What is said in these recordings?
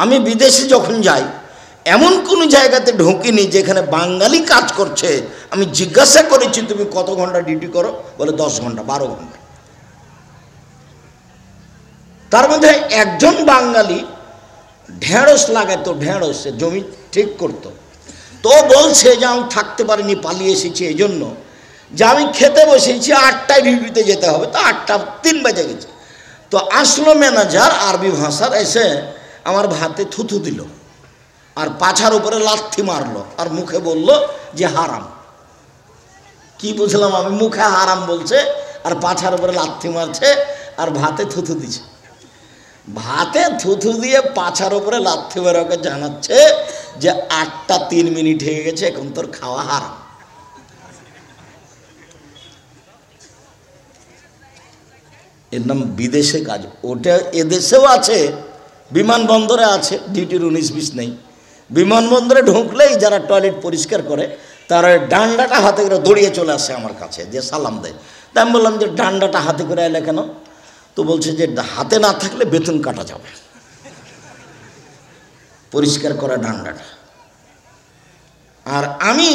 আমি বিদেশে যখন যাই এমন কোনো জায়গাতে ঢুকিনি যেখানে বাঙালি কাজ করছে। আমি জিজ্ঞাসা করেছি তুমি কত ঘন্টা ডিউটি করো, বলে 10 ঘন্টা 12 ঘন্টা। তার মধ্যে একজন বাঙালি ঢেঁড়স লাগাতো, ঢেঁড়স জমি ঠিক করতো। তো বলছে যে আমি থাকতে পারিনি, পালিয়ে এসেছি এই জন্য যে আমি খেতে বসেছি 8টায় ডিউটিতে যেতে হবে, তো 8:03 বেজে গেছে। তো আসলো ম্যানেজার আরবি ভাষার, এসে আমার ভাতে থুথু দিল আর পাছার উপরে লাথি মারলো আর মুখে বলল যে হারাম। কি বুঝলাম আমি? মুখে হারাম বলছে আর পাছার উপরে লাথি মারছে আর ভাতে থুথু দিছে। ভাতে থুথু দিয়ে পাছার উপরে লাথি মেরে ওকে জানাচ্ছে যে 8:03 হয়ে গেছে, এখন তোর খাওয়া হারাম। এর নাম বিদেশে কাজ। ওটা এদেশেও আছে, বিমানবন্দরে আছে, ডিউটির 19-20 নেই। বিমানবন্দরে ঢুকলেই যারা টয়লেট পরিষ্কার করে তারা ডান্ডাটা হাতে করে দৌড়িয়ে চলে আসে আমার কাছে, যে সালাম দেয়। তা আমি বললাম যে ডান্ডাটা হাতে করে এলে কেন? তো বলছে যে হাতে না থাকলে বেতন কাটা যাবে, পরিষ্কার করা ডান্ডাটা। আর আমি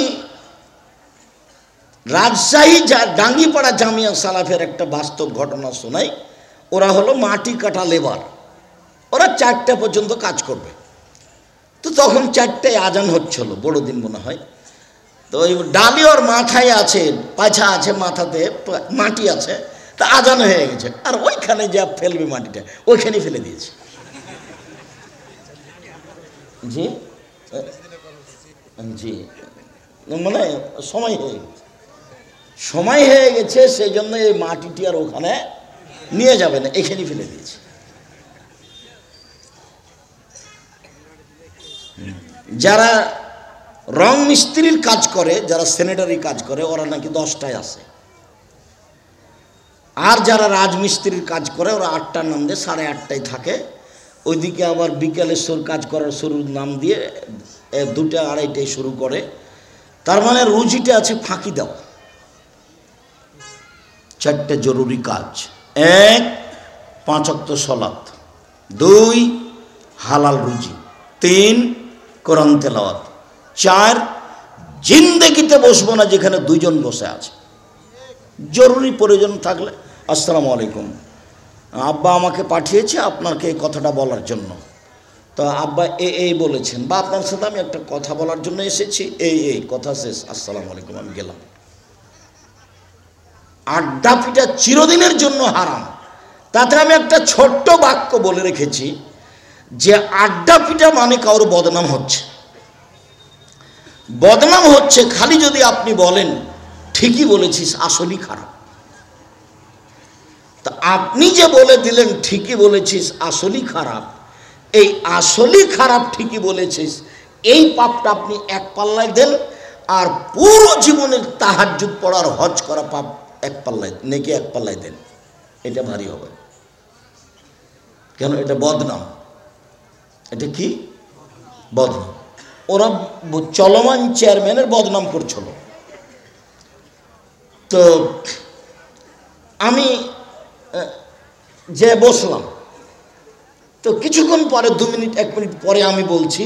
রাজশাহী ডাঙ্গিপাড়া জামিয়া সালাফের একটা বাস্তব ঘটনা শোনাই। ওরা হলো মাটি কাটা লেবার, ওরা 4টা পর্যন্ত কাজ করবে। তো তখন 4টায় আজান হচ্ছিল, বড়দিন মনে হয়। তো ওই ডালি ওর মাথায় আছে, পাছা আছে, মাথাতে মাটি আছে, তা আজান হয়ে গেছে। আর ওইখানে যা ফেলবে মাটিটা, ওইখানে ফেলে দিয়েছে। জি জি, মানে সময় হয়ে গেছে, সময় হয়ে গেছে, সেই জন্য এই মাটিটি আর ওখানে নিয়ে যাবে না, এখানে ফেলে দিয়েছে। যারা রং মিস্ত্রির কাজ করে, যারা স্যানিটারি কাজ করে, ওরা নাকি 10টায় আসে। আর যারা রাজমিস্ত্রির কাজ করে ওরা 8টার নাম দিয়ে 8:30টায় থাকে। ওইদিকে আবার বিকেলে কাজ করার শুরুর নাম দিয়ে 2টা 2:30টায় শুরু করে। তার মানে রুজিটা আছে ফাঁকি দেওয়া। 4টে জরুরি কাজ: 1 5 ওয়াক্ত সালাত, 2 হালাল রুজি, 3 কোরআন তেলাওয়াত, 4 জিন্দেগিতে বসবো না যেখানে 2 জন বসে আছে। জরুরি প্রয়োজন থাকলে আসসালামু আলাইকুম, আব্বা আমাকে পাঠিয়েছে আপনাকে এই কথাটা বলার জন্য। তো আব্বা এই বলেছেন, বা আপনার সাথে আমি একটা কথা বলার জন্য এসেছি, এই কথা শেষ, আসসালামু আলাইকুম, আমি গেলাম। আড্ডা পিটা চিরদিনের জন্য হারাম। তাতে আমি একটা ছোট্ট বাক্য বলে রেখেছি যে আড্ডা পিটা মানে কারোর বদনাম হচ্ছে। বদনাম হচ্ছে খালি যদি আপনি বলেন ঠিকই বলেছিস, আসলেই খারাপ। তা আপনি যে বলে দিলেন ঠিকই বলেছিস, আসলেই খারাপ, এই আসলেই খারাপ ঠিকই বলেছিস, এই পাপটা আপনি এক পাল্লায় দেন, আর পুরো জীবনের তাহাজ্জুদ পড়ার হজ করা পাপ এক পাল্লায়, নেকি এক পাল্লায় দেন। এটা ভারী হবে। কেন? এটা বদনাম। এটা কি বদনাম? ওরা চলমান চেয়ারম্যানের বদনাম করছিল। তো আমি যে বসলাম, তো কিছুক্ষণ পরে 2 মিনিট 1 মিনিট পরে আমি বলছি,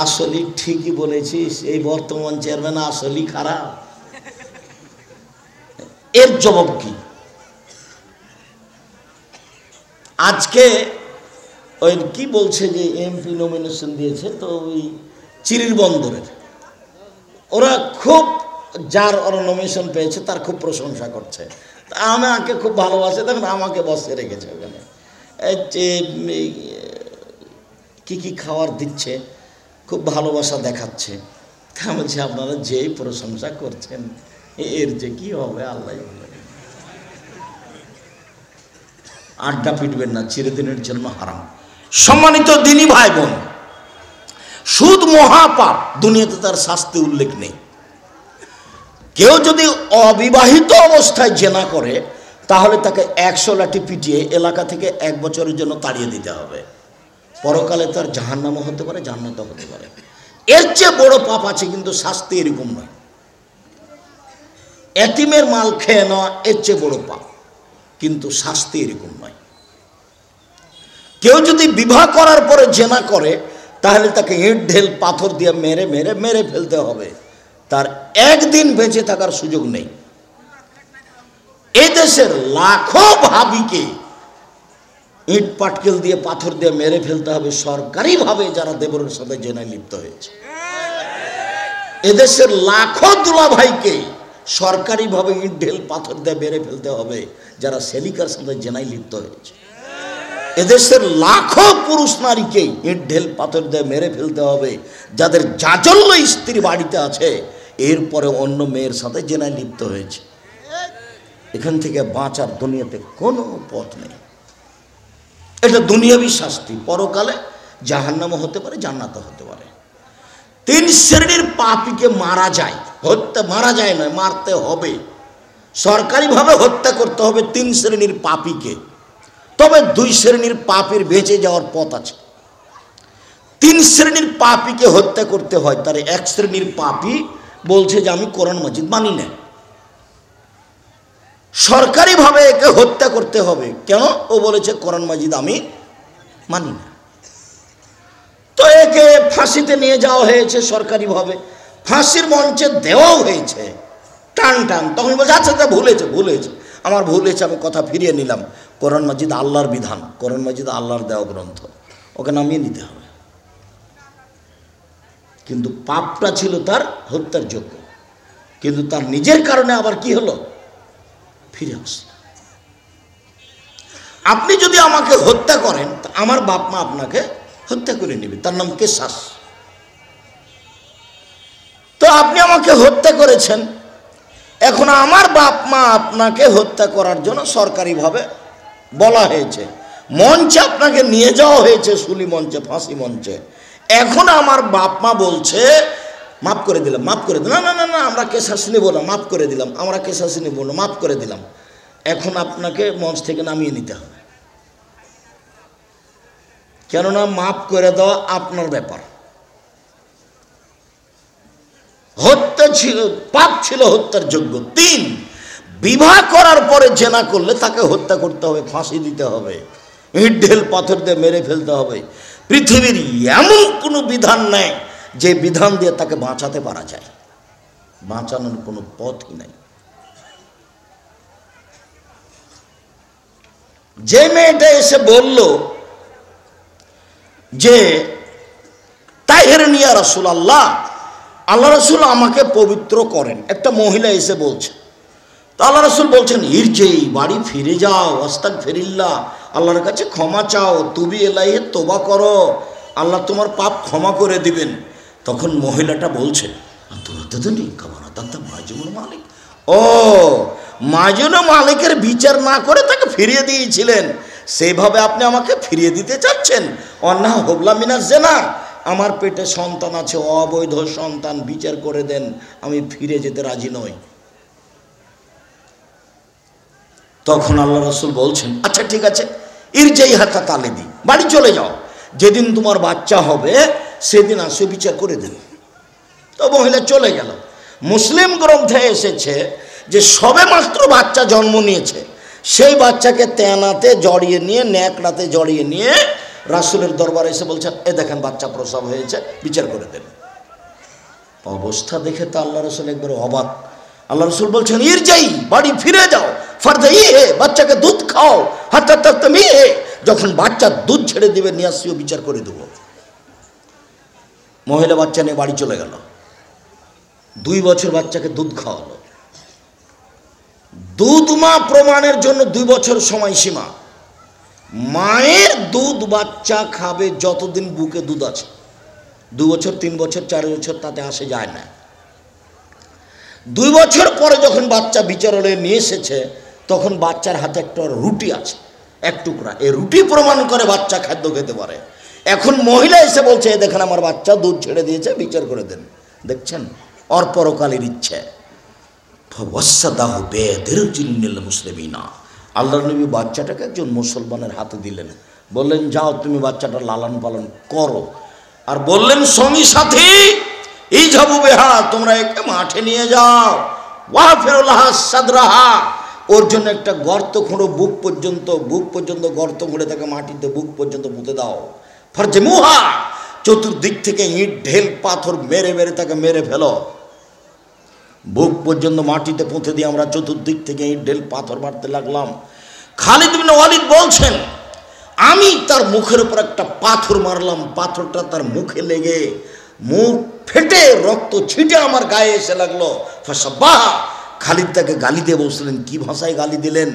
আসলে ঠিকই বলেছিস, এই বর্তমান চেয়ারম্যান আসলেই খারাপ। এর জবাব কি? আজকে ওই কি বলছে যে এমপি নমিনেশন দিয়েছে, তো ওই চিরির বন্দরের ওরা খুব, যার ওরা নমিনেশন পেয়েছে তার খুব প্রশংসা করছে। আমাকে খুব ভালোবাসে, দেখুন আমাকে বসে রেখেছে ওখানে, কি খাওয়ার দিচ্ছে, খুব ভালোবাসা দেখাচ্ছে। তা বলছি আপনারা যেই প্রশংসা করছেন এর যে কি হবে আল্লাহ বলে। আড্ডা পিটবেন না, চিরদিনের জন্য হারাম। সম্মানিত দিনী ভাই বোন, সুদ মহাপাপ, দুনিয়াতে তার শাস্তি উল্লেখ নেই। কেউ যদি অবিবাহিত অবস্থায় জেনা করে তাহলে তাকে 100 লাঠি পিটিয়ে এলাকা থেকে 1 বছরের জন্য তাড়িয়ে দিতে হবে। পরকালে তার জাহান্নামও হতে পারে, জান্নাতও হতে পারে। এর চেয়ে বড় পাপ আছে, কিন্তু শাস্তি এরকম নয়। এতিমের মাল খেয়ে নেওয়া এর চেয়ে বড় পাপ, কিন্তু শাস্তি এরকম নয়। কেউ যদি বিবাহ করার পরে জেনা করে তাহলে তাকে ইট ঢেল পাথর দিয়ে মেরে মেরে মেরে ফেলতে হবে, তার একদিন বেঁচে থাকার সুযোগ নেই। এদেশের লাখো ভাবিকে ইট পাটকেল দিয়ে পাথর দিয়ে মেরে ফেলতে হবে সরকারিভাবে যারা দেবরের সাথে জেনায় লিপ্ত হয়েছে। এদেশের লাখো দুলাভাইকে সরকারিভাবে ইট ঢেল পাথর দিয়ে মেরে ফেলতে হবে যারা সেলিকার সাথে জেনায় লিপ্ত হয়েছে। এদেশের লাখো পুরুষ নারীকে ইট ঢেল পাথর দিয়ে মেরে ফেলতে হবে যাদের জাজল্য স্ত্রী বাড়িতে আছে, এরপরে অন্য মেয়ের সাথে জেনায় লিপ্ত হয়েছে। এখান থেকে বাঁচার দুনিয়াতে কোনো পথ নেই। এটা দুনিয়াবী শাস্তি, পরকালে জাহান্নামও হতে পারে, জান্নাতও হতে পারে। 3 শ্রেণীর পাপীকে মারা যায়, হত্যা মারা যায় নয়, মারতে হবে, সরকারিভাবে হত্যা করতে হবে 3 শ্রেণীর পাপীকে। তবে 2 শ্রেণীর পাপীর বেঁচে যাওয়ার পথ আছে। 3 শ্রেণীর পাপীকে হত্যা করতে হয়, তার 1 শ্রেণীর পাপী বলছে যে আমি কোরআন মাজিদ মানি না, সরকারিভাবে একে হত্যা করতে হবে। কেন? ও বলেছে কোরআন মাজিদ আমি মানি না। তো একে ফাঁসিতে নিয়ে যাওয়া হয়েছে সরকারিভাবে, ফাঁসির মঞ্চে দেওয়াও হয়েছে টান টান। তখন বলছে আচ্ছা তা ভুলেছে আমার ভুল হয়েছে, আমি কথা ফিরিয়ে নিলাম। কোরআন মাজিদ আল্লাহর বিধান, কোরআন মাজিদ আল্লাহর দেওয়া গ্রন্থ, ওকে নামিয়ে নিতে হবে। কিন্তু পাপটা ছিল তার হত্যার যোগ্য, কিন্তু তার নিজের কারণে আবার কি হলো, ফিরে আসল। আপনি যদি আমাকে হত্যা করেন, আমার বাপ মা আপনাকে হত্যা করে নেবে, তার নাম কেসাস। তো আপনি আমাকে হত্যা করেছেন, এখন আমার বাপ মা আপনাকে হত্যা করার জন্য সরকারিভাবে বলা হয়েছে, মঞ্চে আপনাকে নিয়ে যাওয়া হয়েছে, শুলি মঞ্চে, ফাঁসি মঞ্চে। এখন আমার বাপ মা বলছে মাফ করে দিলাম, মাফ করে দিলাম, না না না আমরা কেসাস নেব না, মাফ করে দিলাম, আমরা কেসাস নেব না, মাফ করে দিলাম। এখন আপনাকে মঞ্চ থেকে নামিয়ে নিতে হবে, কেননা মাফ করে দেওয়া আপনার ব্যাপার। হত্যা ছিল, পাপ ছিল হত্যার যোগ্য। 3, বিবাহ করার পরে জেনা করলে তাকে হত্যা করতে হবে, ফাঁসি দিতে হবে, ইট ঢেল পাথর দিয়ে মেরে ফেলতে হবে। পৃথিবীর এমন কোনো বিধান নেই যে বিধান দিয়ে তাকে বাঁচাতে পারা যায়, বাঁচানোর কোনো পথই নাই। যে মেয়েটা এসে বলল যে তাহেরনিয়া রাসূলুল্লাহ, আল্লাহ রাসূল আমাকে পবিত্র করেন, একটা মহিলা এসে বলছে। তো আল্লাহ রাসূল বলছেন ইরজি, বাড়ি ফিরে যাও, আস্তাগফিরুল্লাহ, আল্লাহর কাছে ক্ষমা চাও, তুবি ইলাইহি, তওবা করো, আল্লাহ তোমার পাপ ক্ষমা করে দিবেন। তখন মহিলাটা বলছে মালিক, ও মাজুন মালিকের বিচার না করে তাকে ফিরিয়ে দিয়েছিলেন, সেইভাবে আপনি আমাকে ফিরিয়ে দিতে চাচ্ছেন। অন্না হবলা মিনা জেনা, আমার পেটে সন্তান আছে, অবৈধ সন্তান, বিচার করে দেন, আমি ফিরে যেতে রাজি নই। তখন আল্লাহ রাসূল বলছেন আচ্ছা ঠিক আছে, ইরজাই হাতা তালেদি, বাড়ি চলে যাও, যেদিন তোমার বাচ্চা হবে সেদিন আসে বিচার করে দেন। তো মহিলা চলে গেল। মুসলিম গ্রন্থে এসেছে যে সবে মাত্র বাচ্চা জন্ম নিয়েছে, সেই বাচ্চাকে তেনাতে জড়িয়ে নিয়ে, ন্যাকড়াতে জড়িয়ে নিয়ে রাসূলের দরবারে এসে বলছেন এ দেখেন বাচ্চা প্রসব হয়েছে, বিচার করে দেন। অবস্থা দেখে তো আল্লাহ রাসূল একবার অবাক। আল্লাহ রাসূল বলছেন ইরজাই, বাড়ি ফিরে যাও, ফারদাই হে, বাচ্চাকে দুধ খাও, হাত্তা তাতমি হে, যখন বাচ্চা দুধ ছেড়ে দিবে নিয়ে আসিও, বিচার করে দেব। মহিলা বাচ্চা নিয়ে বাড়ি চলে গেল। 2 বছর বাচ্চাকে দুধ খাওয়ালো। দুধ মা প্রমাণের জন্য 2 বছর সময়সীমা। মায়ের দুধ বাচ্চা খাবে যতদিন বুকে দুধ আছে, 2 বছর 3 বছর 4 বছর তাতে আসে যায় না। 2 বছর পরে যখন বাচ্চা বিচারালয়ে নিয়ে এসেছে, তখন বাচ্চার হাতে একটা রুটি আছে, 1 টুকরা, এই রুটি প্রমাণ করে বাচ্চা খাদ্য খেতে পারে। এখন মহিলা এসে বলছে এ দেখেন আমার বাচ্চা দুধ ছেড়ে দিয়েছে, বিচার করে দেন। দেখছেন ওর পরকালের ইচ্ছে। মুসলিমিনা, আল্লাহ নবী বাচ্চাটাকে একজন মুসলমানের হাতে দিলেন, বললেন যাও তুমি বাচ্চাটা লালন পালন করো। আর বললেন সঙ্গী সাথী এই যাবো বেহা, তোমরা একে মাঠে নিয়ে যাও, ওয়াফিরুল্লাহ সাদরাহা, ওর জন্য একটা গর্ত খোঁড়ো, বুক পর্যন্ত গর্ত খুঁড়ে তাকে মাটিতে বুক পর্যন্ত পুঁতে দাও। ফারজমুহা, চতুর্দিক থেকে ইট ঢেল পাথর মেরে মেরে তাকে মেরে ফেলো। বুক পর্যন্ত মাটিতে পুঁতে দিয়ে আমরা চতুর্দিক থেকে ইট ঢেল পাথর মারতে লাগলাম। খালিদ বিন ওয়ালিদ বলছেন, আমি তার মুখের উপর একটা পাথর মারলাম, পাথরটা তার মুখে লেগে মুখ ফেটে রক্ত ছিটে আমার গায়ে এসে লাগলো। ফাসাব্বাহা, খালিদ তাকে গালি দিয়ে বসলেন। কি ভাষায় গালি দিলেন?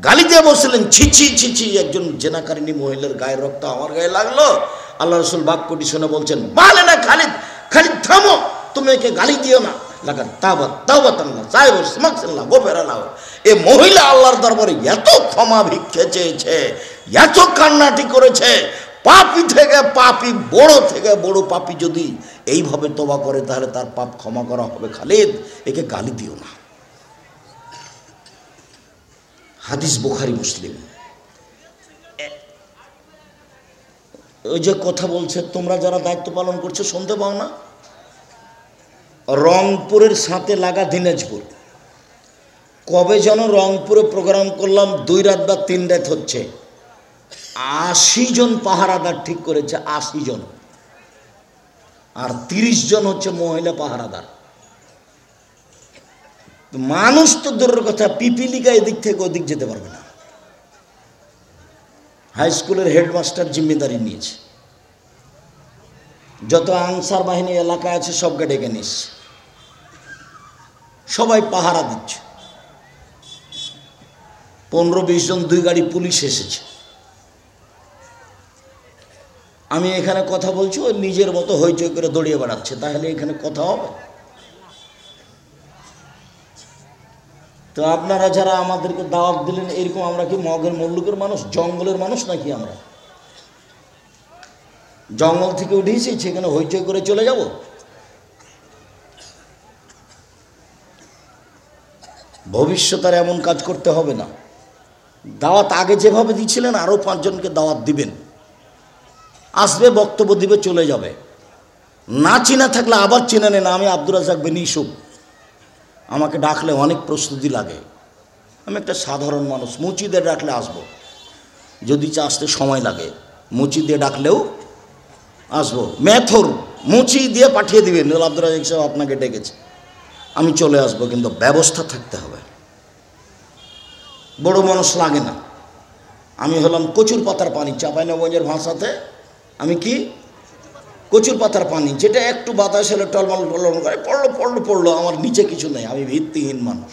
গালি দিয়ে বসলেন, ছিছি ছিছি, একজন জেনাকারিনী মহিলার গায়ে রক্ত আমার গায়ে লাগলো। আল্লাহ রসুল বাক্যটি শুনে বলছেন, বলে না খালিদ, খালিদ থামো, তুমি একে গালি দিও না। লাগান তাওবাত তাওবাতাল্লাহ সাহেব সামাকসাল্লাহ গোফেরালাহ। এ মহিলা আল্লাহর দরবারে এত ক্ষমা ভিক্ষে চেয়েছে, এত কান্নাটি করেছে, পাপী থেকে পাপী, বড় থেকে বড় পাপী যদি এইভাবে তওবা করে তাহলে তার পাপ ক্ষমা করা হবে। খালিদ, একে গালি দিও না। হাদিস বুখারী মুসলিম। ওই যে কথা বলছে, তোমরা যারা দায়িত্ব পালন করছো শুনতে পাও না? রংপুরের সাথে লাগা দিনাজপুর, কবে যেন রংপুরে প্রোগ্রাম করলাম, 2 রাত বা 3 রাত হচ্ছে, 80 জন পাহারাদার ঠিক করেছে, 80 জন, আর 30 জন হচ্ছে মহিলা পাহারাদার। মানুষ তো দূরের কথা, পিপিলিকা এদিক থেকে ওদিক যেতে পারবে না। হাই স্কুলের হেডমাস্টার জিম্মেদারি নিয়েছে, যত আনসার বাহিনী এলাকায় আছে সবকে ডেকে নিচ্ছে, সবাই পাহারা দিচ্ছে। 15-20 জন, 2 গাড়ি পুলিশ এসেছে। আমি এখানে কথা বলছি, ওই নিজের মতো হইচই করে দৌড়িয়ে বেড়াচ্ছে, তাহলে এখানে কথা হবে? তো আপনারা যারা আমাদেরকে দাওয়াত দিলেন, এরকম আমরা কি মগের মুল্লুকের মানুষ, জঙ্গলের মানুষ নাকি? আমরা জঙ্গল থেকে উঠেছি, সেখানে হইচই করে চলে যাব? ভবিষ্যতে আর এমন কাজ করতে হবে না। দাওয়াত আগে যেভাবে দিচ্ছিলেন আরও 5 জনকে দাওয়াত দিবেন, আসবে, বক্তব্য দিবে, চলে যাবে। না চিনা থাকলে আবার চিনে নেন। আমি আব্দুর রাজ্জাক বিন ইউসুফ, আমাকে ডাকলে অনেক প্রস্তুতি লাগে। আমি একটা সাধারণ মানুষ, মুচি দিয়ে ডাকলে আসবো, যদি আসতে সময় লাগে মুচি দিয়ে ডাকলেও আসবো। মেথর মুচি দিয়ে পাঠিয়ে দিবেন, আব্দুর রাজ্জাক সাহেব আপনাকে ডেকেছে, আমি চলে আসবো, কিন্তু ব্যবস্থা থাকতে হবে। বড় মানুষ লাগে না। আমি হলাম কচুর পাতার পানি, চাঁপাইনবাবগঞ্জের ভাষাতে আমি কি কচুর পাতার পানি, যেটা একটু বাতাস এলে টলমল টলমল করে পড়লো, আমার নিচে কিছু নেই, আমি ভিত্তিহীন মানুষ।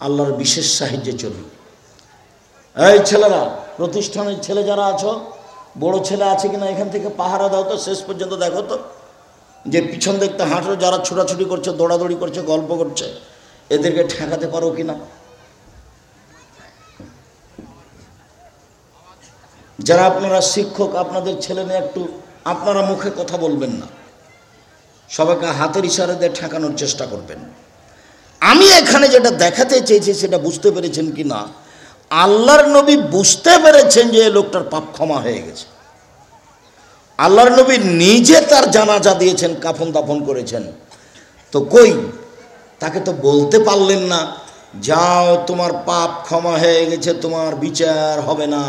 আল্লাহর বিশেষ সাহায্যে চলি। এই ছেলেরা, প্রতিষ্ঠানের ছেলে যারা আছো, বড় ছেলে আছে কিনা এখান থেকে পাহারা দাও তো, শেষ পর্যন্ত দেখো তো, যে পিছন দেখতে হাঁটো, যারা ছোটাছুটি করছে, দৌড়াদৌড়ি করছে, গল্প করছে, এদেরকে ঠেকাতে পারো কিনা? যারা আপনারা শিক্ষক, আপনাদের ছেলে মেয়ে, একটু আপনারা মুখে কথা বলবেন না, সবাইকে হাতের ইশারা দিয়ে ঠেকানোর চেষ্টা করবেন। আমি এখানে যেটা দেখাতে চেয়েছি সেটা বুঝতে পেরেছেন কি না? আল্লাহর নবী বুঝতে পেরেছেন যে এই লোকটার পাপ ক্ষমা হয়ে গেছে। আল্লাহর নবী নিজে তার জানাজা দিয়েছেন, কাফন দাফন করেছেন। তো কই, তাকে তো বলতে পারলেন না, যাও তোমার পাপ ক্ষমা হয়ে গেছে, তোমার বিচার হবে না।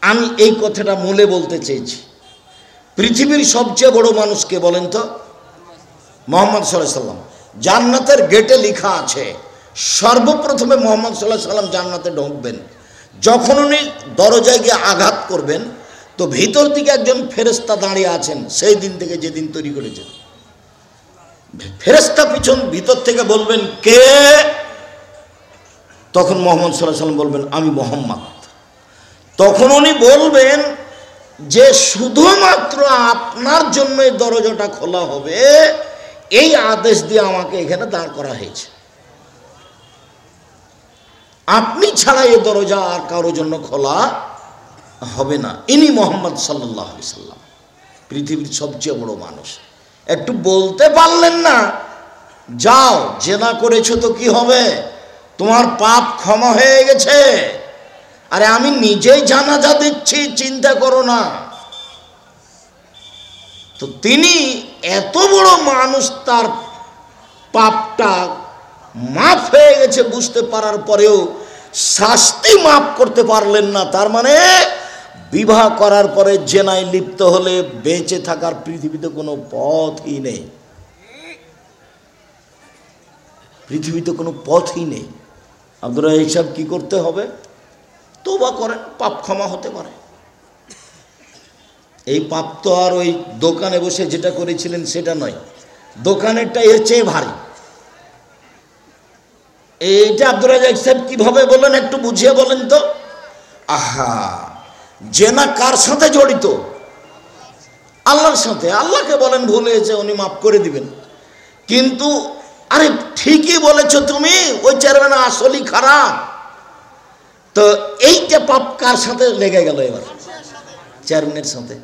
আমি এই কথাটা মূলে বলতে চেয়েছি। পৃথিবীর সবচেয়ে বড় মানুষকে বলেন তো? মুহাম্মদ সাল্লাল্লাহু আলাইহি সাল্লাম। জান্নাতের গেটে লেখা আছে, সর্বপ্রথমে মুহাম্মদ সাল্লাল্লাহু আলাইহি সাল্লাম জান্নাতে ঢুকবেন। যখন উনি দরজায় গিয়ে আঘাত করবেন, তো ভিতর থেকে একজন ফেরেশতা দাঁড়িয়ে আছেন, সেই দিন থেকে যেদিন তৈরি করেছেন। ফেরেশতা পিছন ভিতর থেকে বলবেন, কে? তখন মুহাম্মদ সাল্লাল্লাহু আলাইহি সাল্লাম বলবেন, আমি মুহাম্মদ। তখন উনি বলবেন যে শুধুমাত্র আপনার জন্য এই দরজাটা খোলা হবে, এই আদেশ দিয়ে আমাকে এখানে দাঁড় করা হয়েছে। আপনি ছাড়া এই দরজা আর কারোর জন্য খোলা হবে না। ইনি মুহাম্মদ সাল্লাল্লাহু আলাইহি সাল্লাম, পৃথিবীর সবচেয়ে বড় মানুষ। একটু বলতে পারলেন না, যাও জেনা করেছো তো কি হবে, তোমার পাপ ক্ষমা হয়ে গেছে। আরে আমি নিজেই জানাজা দিচ্ছি, চিন্তা করো না। তো তিনি এত বড় মানুষ, তার পাপটা মাফ হয়ে গেছে বুঝতে পারার পরেও শাস্তি মাফ করতে পারলেন না। তার মানে বিবাহ করার পরে জেনায় লিপ্ত হলে বেঁচে থাকার পৃথিবীতে কোনো পথই নেই, পৃথিবীতে কোনো পথই নেই। আপনারা এইসব কি করতে হবে? তওবা করেন, পাপ ক্ষমা হতে পারে। এই পাপ তো আর ওই দোকানে বসে যেটা করেছিলেন সেটা নয়, দোকানেরটা এর চেয়ে ভারী। এইটা আব্দুর রাজ্জাক সাহেব কিভাবে বলেন একটু বুঝিয়ে বলেন তো। আহা, জেনা কার সাথে জড়িত? আল্লাহর সাথে। আল্লাহকে বলেন ভুল হয়েছে, উনি মাফ করে দিবেন। কিন্তু আরে ঠিকই বলেছো তুমি, ওই চেয়ারম্যান আসলেই খারাপ। তো এইটা পাপ কার সাথে লেগে গেল? এবার চেয়ারম্যানের সাথে।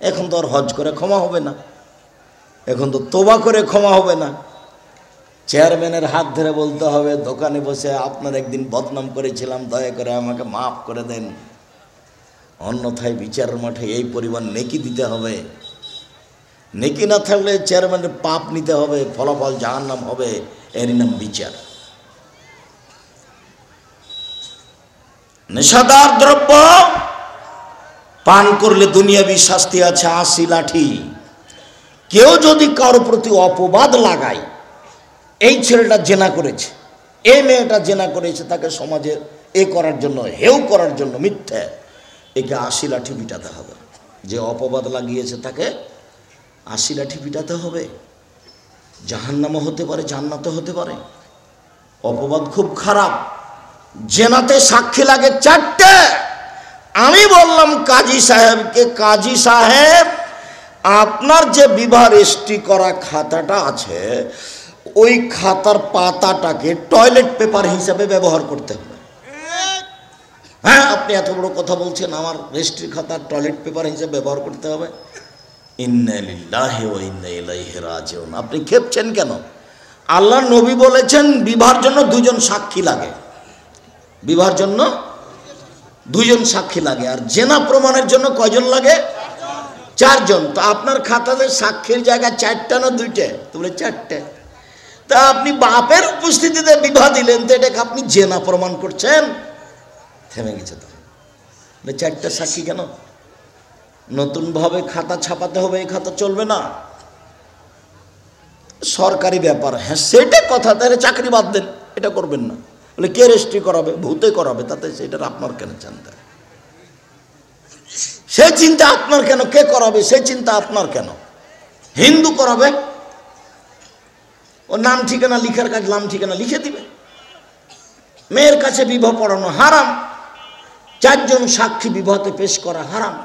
এখন তো আর হজ করে ক্ষমা হবে না, এখন তো তওবা করে ক্ষমা হবে না। চেয়ারম্যানের হাত ধরে বলতে হবে, দোকানে বসে আপনার একদিন বদনাম করেছিলাম, দয়া করে আমাকে মাফ করে দেন, অন্যথায় বিচারের মাঠে এই পরিমাণ নেকি দিতে হবে। নেকি না থাকলে চেয়ারম্যানের পাপ নিতে হবে, ফলাফল জাহান্নাম হবে, এরই নাম বিচার। নেশাদার দ্রব্য পান করলে দুনিয়াবী শাস্তি আছে 80 লাঠি। কেউ যদি কারো প্রতি অপবাদ লাগায়, এই ছেলেটা জেনা করেছে, এই মেয়েটা জেনা করেছে, তাকে সমাজে এ করার জন্য, হেউ করার জন্য, মিথ্যা, একে 80 লাঠি পিটাতে হবে। যে অপবাদ লাগিয়েছে তাকে 80 লাঠি পিটাতে হবে। জাহান্নামও হতে পারে, জান্নাতও হতে পারে। অপবাদ খুব খারাপ। জেনাতে সাক্ষী লাগে 4টে। আমি বললাম কাজী সাহেবকে, কাজী সাহেব আপনার যে বিবাহ রেজিস্ট্রি করা খাতাটা আছে, ওই খাতার পাতাটাকে টয়লেট পেপার হিসাবে ব্যবহার করতে হবে। হ্যাঁ, আপনি এত বড় কথা বলছেন, আমার রেজিস্ট্রি খাতার টয়লেট পেপার হিসাবে ব্যবহার করতে হবে। ইন্না লিল্লাহি ওয়া ইন্না ইলাইহি রাজিউন। আপনি খেপছেন কেন? আল্লাহর নবী বলেছেন বিবাহের জন্য 2জন সাক্ষী লাগে, বিবাহের জন্য 2জন সাক্ষী লাগে। আর জেনা প্রমাণের জন্য কয়জন লাগে? 4 জন। তো আপনার খাতাতে সাক্ষীর জায়গায় 4টা না 2টে? তো বলে 4টে। তা আপনি বাপের উপস্থিতিতে বিবাহ দিলেন, তো এটাকে আপনি জেনা প্রমাণ করছেন। থেমে গেছে তো, 4টা সাক্ষী কেন? নতুনভাবে খাতা ছাপাতে হবে, এই খাতা চলবে না, সরকারি ব্যাপার। হ্যাঁ সেটা কথা, তাহলে চাকরি বাদ দেন, এটা করবেন না। বলে কে রেজিস্ট্রি করাবে? ভূতে করাবে, তাতে সেটা আপনার কেন চিন্তা? সে চিন্তা আপনার কেন? কে করাবে সে চিন্তা আপনার কেন? হিন্দু করাবে, ও নাম ঠিকানা লিখার কাজ, নাম ঠিকানা লিখে দিবে। মেয়ের কাছে বিবাহ পড়ানো হারাম, 4 জন সাক্ষী বিবাহতে পেশ করা হারাম।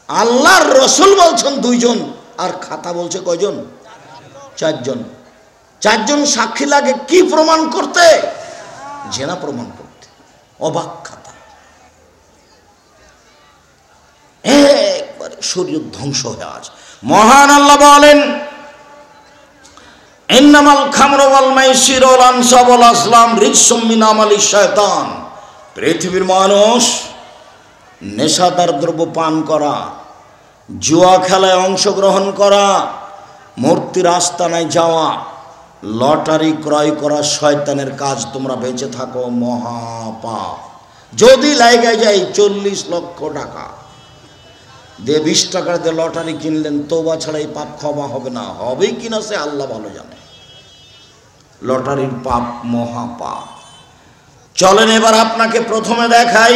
আল্লাহর রসুল বলছেন 2 জন, আর খাতা বলছে কয়জন? 4 জন। 4 জন সাক্ষী লাগে কি প্রমাণ করতে? জেনা প্রমাণ করতে। অবাক খাতা, একবারে শরীর ধ্বংস হয়ে আছে। মহান আল্লাহ বলেন, ইন্নামাল খামরু ওয়াল মাইসির ওয়াল আনসাব ওয়াল আসলাম রিজসুম মিন আমালিশ শয়তান। পৃথিবীর মানুষ নেশাদার দ্রব্য পান করা, জুয়া খেলায় অংশগ্রহণ করা, মূর্তির আস্তানায় যাওয়া, লটারি ক্রয় করা শয়তানের কাজ। তোমরা বেঁচে থাকো, মহাপাপ। যদি লাইগা যায় 40 লক্ষ টাকা দিয়ে 20 টাকা দিয়ে লটারি কিনলেন, তওবা ছাড়া এই পাপ ক্ষমা হবে না। হবেই কিনা সে আল্লাহ ভালো জানে। লটারির পাপ মহাপাপ। চলেন এবার আপনাকে প্রথমে দেখাই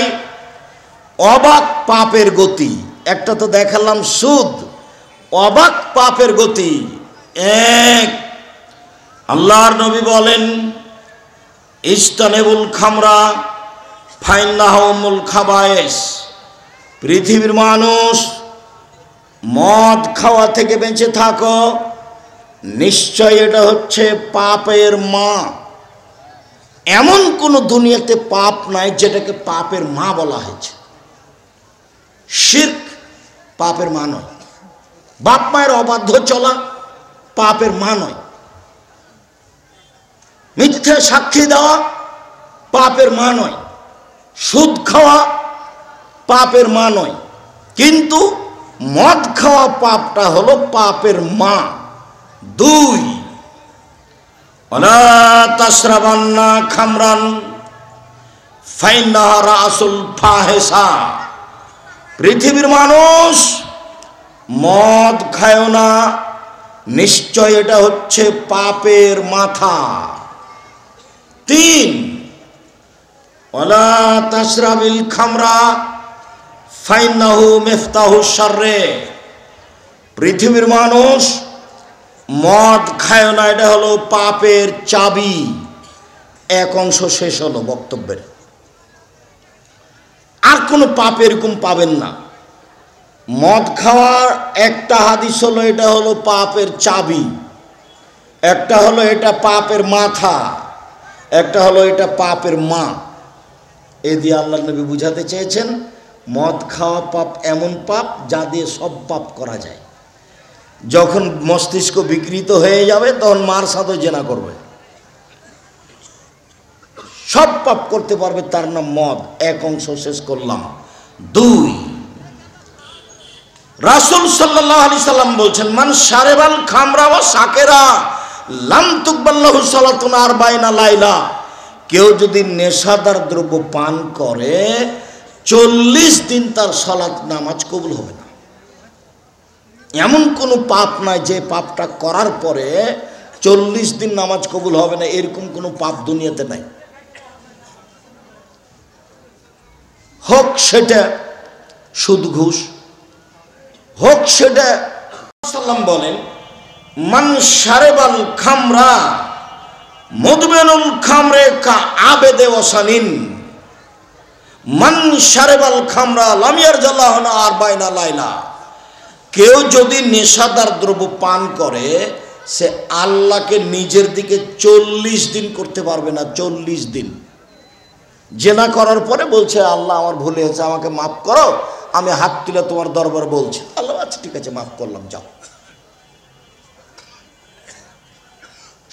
অবাক পাপের গতি। একটা তো দেখালাম সুদ, অবাক পাপের গতি। এক, আল্লাহর নবী বলেন, ইস্তানেবুল খামরা ফাইন্নাহুমুল খাবায়েস। পৃথিবীর মানুষ মদ খাওয়া থেকে বেঁচে থাকো, নিশ্চয় এটা হচ্ছে পাপের মা। এমন কোনো দুনিয়াতে পাপ নাই যেটাকে পাপের মা বলা হয়েছে। শিরক পাপের মা নয়, বাপ মায়ের অবাধ্য চলা পাপের মা নয়, মিথ্যা সাক্ষী দেওয়া পাপের মা নয়, সুদ খাওয়া পাপের মা নয়। কিন্তু মদ খাওয়া পাপটা হলো পাপের মা। 2, ওয়ালা তাশরাবান্না খামরান ফাইন্নাহা রাসুল ফাহিশা। পৃথিবীর মানুষ মদ খায় না, নিশ্চয় এটা হচ্ছে পাপের মাথা। 3, ওয়ালা তাশরাবিল খামরা ফাইন্নাহু মিফতাহু শাররে। পৃথিবীর মানুষ মদ খায় না, এটা হলো পাপের চাবি। এক অংশ শেষ হলো বক্তব্যের। আর কোনো পাপ এরকম পাবেন না। মদ খাওয়ার একটা হাদিস হলো এটা হলো পাপের চাবি, একটা হলো এটা পাপের মাথা, একটা হলো এটা পাপের মা। এ দিয়ে আল্লাহ নবী বুঝাতে চেয়েছেন মদ খাওয়া পাপ এমন পাপ যা দিয়ে সব পাপ করা যায়। যখন মস্তিষ্ক বিকৃত হয়ে যাবে তখন মার সাথে জেনা করবে, সব পাপ করতে পারবে, তার নাম মদ। এক অংশ শেষ করলাম। 2, রাসূল সাল্লাল্লাহু আলাইহি সাল্লাম বলছেন মান শারেবাল খামরা ওয়া সাকেরা লাম তুকবাল্লাহু সালাতুন 40 লাইলা। কেউ যদি নেশাদার দ্রব্য পান করে 40 দিন তার সালাত নামাজ কবুল হবে না। এমন কোনো পাপ নাই যে পাপটা করার পরে 40 দিন নামাজ কবুল হবে না, এরকম কোনো পাপ দুনিয়াতে নাই। হোক সেটা সুদ ঘুষ, হোক সেটা। সাল্লাম বলেন মান শারেবাল খামরা মুদমিনুল খামরে কা আবেদে ওয়াসানিন মান শারেবাল খামরা লাম ইয়ারজাল্লাহু 40 লাইলা। কেউ যদি নেশাদার দ্রব্য পান করে সে আল্লাহকে নিজের দিকে 40 দিন করতে পারবে না। 40 দিন জেনা করার পরে বলছে আল্লাহ আমার ভুল হয়েছে, আমাকে মাফ করো, আমি হাত তুলে তোমার দরবার বলছি। আল্লাহ আচ্ছা ঠিক আছে মাফ করলাম, যাও।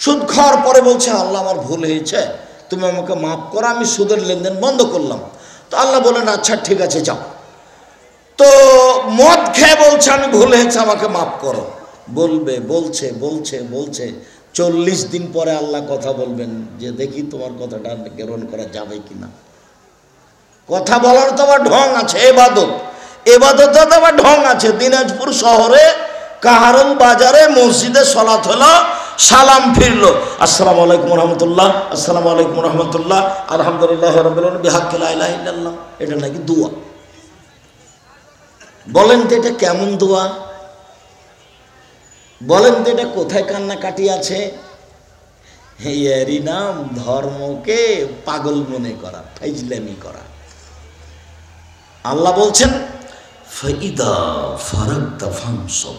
সুদ খাওয়ার পরে বলছে আল্লাহ আমার ভুল হয়েছে, তুমি আমাকে মাফ করো, আমি সুদের লেনদেন বন্ধ করলাম। তো আল্লাহ বলেন আচ্ছা ঠিক আছে যাও। তো মদ খেয়ে বলছে আমি ভুল হয়েছে, আমাকে মাফ করো, বলবে, বলছে বলছে বলছে 40 দিন পরে আল্লাহ কথা বলবেন যে দেখি তোমার কথাটা গ্রহণ করা যাবে কিনা। কথা বলার তো আবার ঢং আছে, এবাদতের তো আবার ঢং আছে। দিনাজপুর শহরে কাহারুল বাজারে মসজিদে সালাত হলো, সালাম ফিরলো, আসসালামু আলাইকুম রহমতুল্লাহ, আসসালামু আলাইকুম রহমতুল্লাহ, আলহামদুলিল্লাহ রাব্বিল আলামিন বিহাক্কি লা ইলাহা ইল্লাল্লাহ। এটা নাকি দোয়া। বলেন তো এটা কেমন দোয়া? বলেন তো এটা কোথায় কান্নাকাটি আছে? এরই নাম ধর্মকে পাগল মনে করা, ফাইজলামি করা। আল্লাহ বলছেন ফাইদা ফারাগতা ফানসব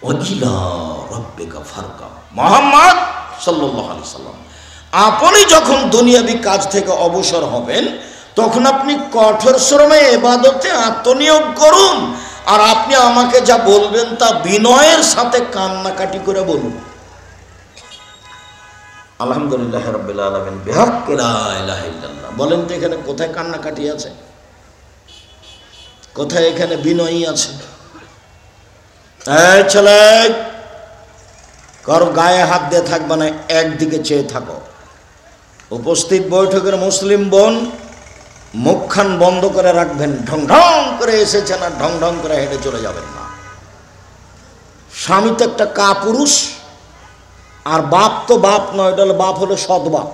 ওয়া ইলা রাব্বিকা ফারকা। মুহাম্মদ সাল্লাল্লাহু আলাইহি সাল্লাম, আপনি যখন দুনিয়াবি কাজ থেকে অবসর হবেন তখন আপনি কঠোর শ্রমে ইবাদতে আত্মনিয়োগ করুন, আর আপনি আমাকে যা বলবেন তা বিনয়ের সাথে কান্নাকাটি করে বলুন। আলহামদুলিল্লাহ রাব্বিল আলামিন বিহাক্কি লা ইলাহা ইল্লাল্লাহ। বলেন তো এখানে কোথায় কান্নাকাটি আছে? কোথায় এখানে বিনয়ী আছে? এই ছেলে, কারো গায়ে হাত দিয়ে থাকবে না, একদিকে চেয়ে থাকো। উপস্থিত বৈঠকের মুসলিম বোন মুখখান বন্ধ করে রাখবেন। ঢং ঢং করে এসেছেন আর ঢং ঢং করে হেঁটে চলে যাবেন না। স্বামী তো একটা কাপুরুষ, আর বাপ তো বাপ নয়, এটা হলো বাপ, হলো সৎ বাপ।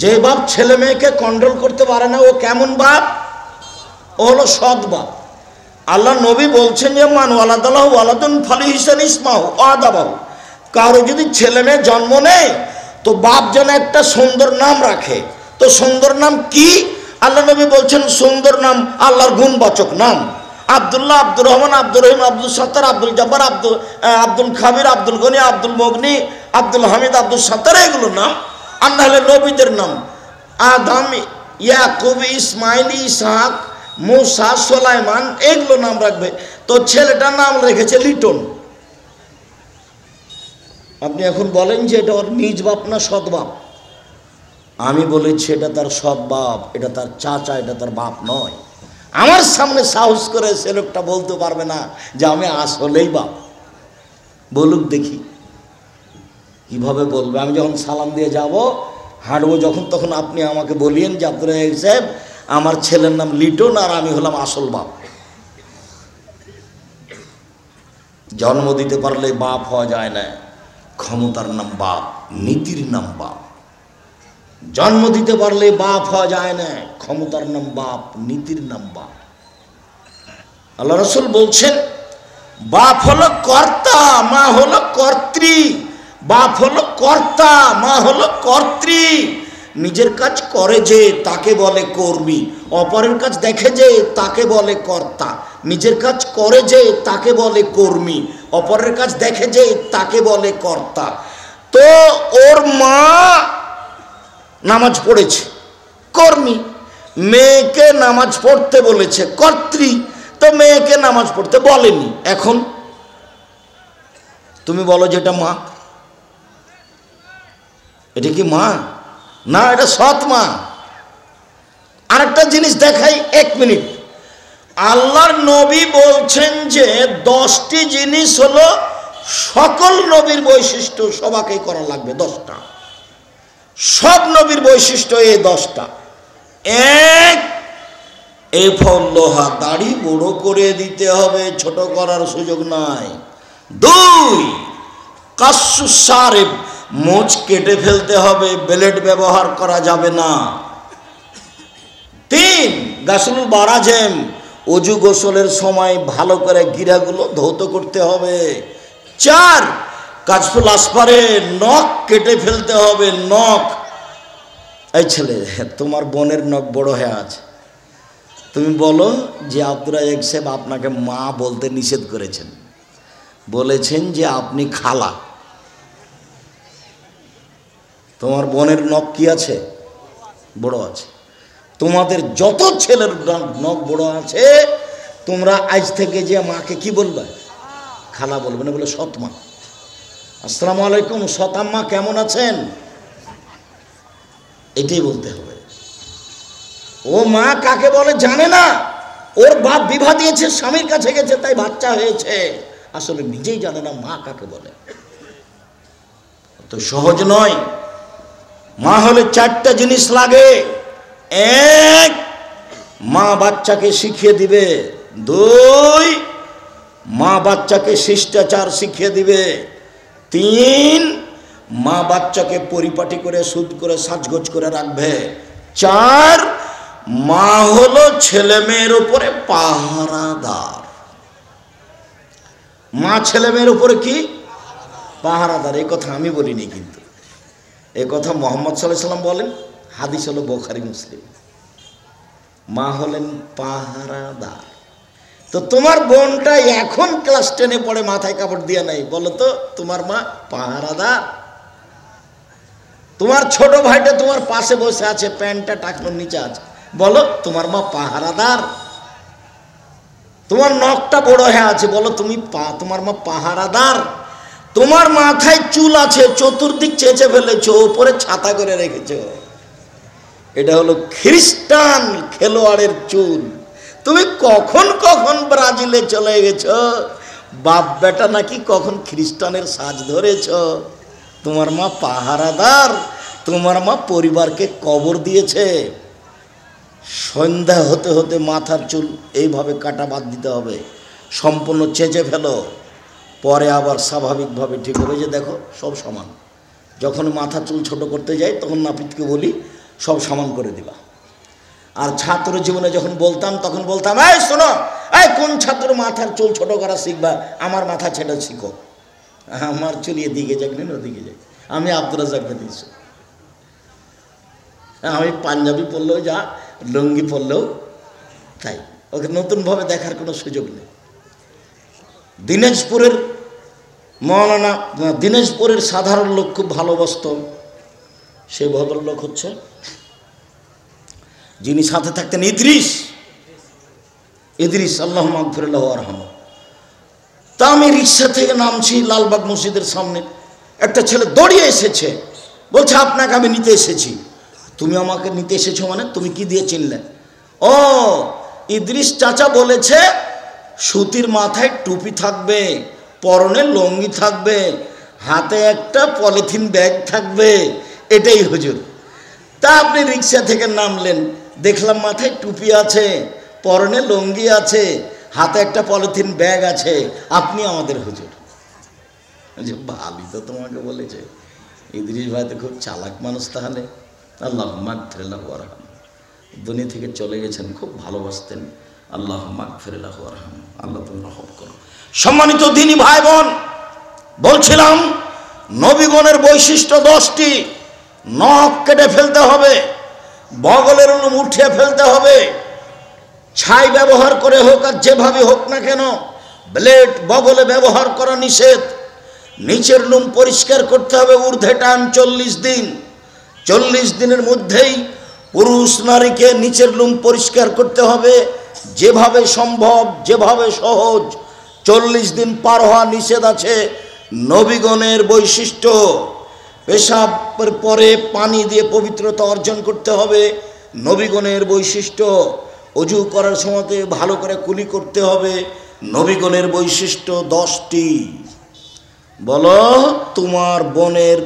যে বাপ ছেলে মেয়েকে কন্ট্রোল করতে পারে না ও কেমন বাপ? ও হলো সৎ বাপ। আল্লাহ নবী বলছেন যে মান ওয়ালাদাল্লাহু ওয়ালাদুন ফালিহিসান ইসমাহু আদাবাহু। কারো যদি ছেলে মেয়ে জন্ম নেয় তো বাপ যেন একটা সুন্দর নাম রাখে। তো সুন্দর নাম কি? আল্লাহ নবী বলছেন সুন্দর নাম আল্লাহর গুণবাচক নাম। আব্দুল্লাহ, আব্দুর রহমান, আব্দুর রহিম, আব্দুল সত্তার, আব্দুল জব্বার, আব্দুল খাবির, আব্দুল গনি, আব্দুল মগনি, আব্দুল হামিদ, আব্দুল সত্তার, এগুলো নাম। আর না হলে নবীদের নাম আদম, ইয়াকুব, ইসমাইল, ইসহাক, মুসা, সুলাইমান, এগুলো নাম রাখবে। তো ছেলেটার নাম রেখেছে লিটন। আপনি এখন বলেন যে এটা ওর নিজ বাপ না সৎ বাপ? আমি বলেছি এটা তার সৎ বাপ, এটা তার চাচা, এটা তার বাপ নয়। আমার সামনে সাহস করে সে লোকটা বলতে পারবে না যে আমি আসলেই বাপ। বলুক দেখি কিভাবে বলবে। আমি যখন সালাম দিয়ে যাব, হাঁটবো যখন, তখন আপনি আমাকে বলিয়েন যে আব্দুল রাজ্জাক সাহেব, আমার ছেলের নাম লিটন আর আমি হলাম আসল বাপ। জন্ম দিতে পারলে বাপ হওয়া যায় না, ক্ষমতার নাম বাপ, নীতির নাম বাপ। জন্ম দিতে পারলে বাপ হওয়া যায় না, ক্ষমতার নাম বাপ, নীতির নাম বাপ। আল্লাহ রাসূল বলছেন বাপ হলো কর্তা, মা হলো কর্ত্রী। বাপ হলো কর্তা, মা হলো কর্ত্রী। নিজের কাজ করে যে তাকে বলে কর্মী, অপরের কাজ দেখে যে তাকে বলে কর্তা। নিজের কাজ করে যে তাকে বলে কর্মী, অপরের কাজ দেখে যে তাকে বলে কর্তা। তো ওর মা নামাজ পড়েছে, কর্মী। মেয়েকে নামাজ পড়তে বলেছে, কর্ত্রী। তো মেয়েকে নামাজ পড়তে বলেনি। এখন তুমি বলো যে এটা মা, এটা কি মা? না, এটা সৎ মা। আরেকটা জিনিস দেখাই, 1 মিনিট। আল্লাহর নবী বলছেন যে 10টি জিনিস হলো সকল নবীর বৈশিষ্ট্য, সবাইকে করা লাগবে 10টা। সব নবীর বৈশিষ্ট্য এই 10টা। 1, এই ফল্লোহা, দাড়ি বড় করে দিতে হবে, ছোট করার সুযোগ নাই। 2, কাসসুস সারিব, মোচ কেটে ফেলতে হবে, ব্লেড ব্যবহার করা যাবে না। 3, গাসুল বারাজেম, অজু গোসলের সময় ভালো করে গিরাগুলো ধৌত করতে হবে। 4, কাজফুল আসফারে, নখ কেটে ফেলতে হবে, নখ। এই ছেলে, তোমার বোনের নখ বড় হয়ে আছে, তুমি বলো যে আব্দুল রাজ্জাক সাহেব আপনাকে মা বলতে নিষেধ করেছেন, বলেছেন যে আপনি খালা। তোমার বোনের নখ কি আছে? বড় আছে। তোমাদের যত ছেলের নখ বড় আছে, তোমরা আজ থেকে যে মাকে কি বলবে? খালা বলবে না, বলে সৎ মা। আসসালামু আলাইকুম সতাম্মা, কেমন আছেন? এটাই বলতে হবে। ও মা কাকে বলে জানে না। ওর বাপ বিবাহ দিয়েছে, স্বামীর কাছে গেছে, তাই বাচ্চা হয়েছে। আসলে নিজেই জানে না মা কাকে বলে। তো সহজ নয়। মা হলে 4টা জিনিস লাগে। 1, মা বাচ্চাকে শিখিয়ে দিবে। 2, মা বাচ্চাকে শিষ্টাচার শিখিয়ে দিবে। 3, মা বাচ্চাকে পরিপাটি করে সুদ করে সাজগোজ করে রাখবে। 4, মা হলো ছেলে মেয়ের উপরে পাহারাদার। মা ছেলে মেয়ের উপরে কি? পাহারাদার। এই কথা আমি বলিনি, কিন্তু এই কথা মুহাম্মদ সাল্লাল্লাহু আলাইহি ওয়াসাল্লাম বলেন। হাদিস হলো বুখারী মুসলিম। মা হলেন পাহারাদার। তো তোমার বোনটা এখন ক্লাস 10-এ পড়ে, মাথায় কাপড় দিয়া নাই, বলো তো তোমার মা পাহারাদার? তোমার ছোট ভাইটা তোমার পাশে বসে আছে, প্যান্টটা টাকনোর নিচে আছে, বলো তোমার মা পাহারাদার? তোমার নখটা বড় হয়ে আছে, বলো তোমার মা পাহারাদার? তোমার মাথায় চুল আছে, চতুর্দিক চেঁচে ফেলেছো, উপরে ছাতা করে রেখেছো, এটা হলো খ্রিস্টান খেলোয়াড়ের চুল। তুমি কখন কখন ব্রাজিলে চলে গেছো, বাপ বেটা নাকি কখন খ্রিস্টানের সাজ ধরেছ। তোমার মা পাহারাদার, তোমার মা পরিবারকে কবর দিয়েছে। সন্ধ্যা হতে হতে মাথার চুল এইভাবে কাটা বাদ দিতে হবে, সম্পূর্ণ চেঁচে ফেলো, পরে আবার স্বাভাবিকভাবে ঠিক হবে। যে দেখো সব সমান। যখন মাথা চুল ছোট করতে যাই তখন নাপিতকে বলি সব সমান করে দিবা। আর ছাত্র জীবনে যখন বলতাম তখন বলতাম, এই শোনো, এই কোন ছাত্র মাথার চুল ছোট করা শিখবা, আমার মাথা ছেড়ে শিখো। আমার চুল এদিকে যাক না ওদিকে যাক। আমি আব্দুল রাজ্জাককে দিয়েছি। আমি পাঞ্জাবি পরলেও যা, লুঙ্গি পরলেও তাই। ওকে নতুনভাবে দেখার কোনো সুযোগ নেই। দিনাজপুরের মৌলানা, দিনাজপুরের সাধারণ লোক খুব ভালোবাসত। সেই ভদ্রলোক হচ্ছে যিনি সাথে থাকতেন ইদ্রিস, আল্লাহ মাগফিরাল্লাহু ওয়ারহামহু। তা আমি রিক্সা থেকে নামছি, লালবাগ মসজিদের সামনে একটা ছেলে দৌড়িয়ে এসেছে, বলছে আপনাকে আমি নিতে এসেছি। তুমি আমাকে নিতে এসেছো মানে? তুমি কি দিয়ে চিনলে? ও ইদ্রিস চাচা বলেছে সুতির মাথায় টুপি থাকবে, পরনে লুঙ্গি থাকবে, হাতে একটা পলিথিন ব্যাগ থাকবে, এটাই হুজুর। তা আপনি রিক্সা থেকে নামলেন, দেখলাম মাথায় টুপি আছে, পরনে লুঙ্গি আছে, হাতে একটা পলিথিন ব্যাগ আছে, আপনি আমাদের হুজুর। যে ভালি তো তোমাকে বলেছে। ইদ্রিস ভাই তো খুব চালাক মানুষ। তাহলে আল্লাহ মাগফিরাল্লাহু ওয়ারহাম, দুনিয়া থেকে চলে গেছেন, খুব ভালোবাসতেন। আল্লাহ মাগফিরাল্লাহু ওয়ারহাম, আল্লাহ তুমি রহম করো। সম্মানিত দিনী ভাই বোন, বলছিলাম নবীগণের বৈশিষ্ট্য 10টি। নখ কেটে ফেলতে হবে, বগলের লোম উঠিয়ে ফেলতে হবে, ছাই ব্যবহার করে হোক আর যেভাবে হোক না কেন, ব্লেড বগলে ব্যবহার করা নিষেধ। নিচের লোম পরিষ্কার করতে হবে, ঊর্ধ্বে টান 40 দিন। 40 দিনের মধ্যেই পুরুষ নারীকে নিচের লোম পরিষ্কার করতে হবে, যেভাবে সম্ভব, যেভাবে সহজ। 40 দিন পার হওয়া নিষেধ আছে। নবীগণের বৈশিষ্ট্য, পেশাবের পরে পানি দিয়ে পবিত্রতা অর্জন করতে হবে, নবীগণের বৈশিষ্ট্য। অজু করার সময়তে ভালো করে কুলি করতে হবে, নবীগণের বৈশিষ্ট্য 10টি। বলো, তোমার বোনের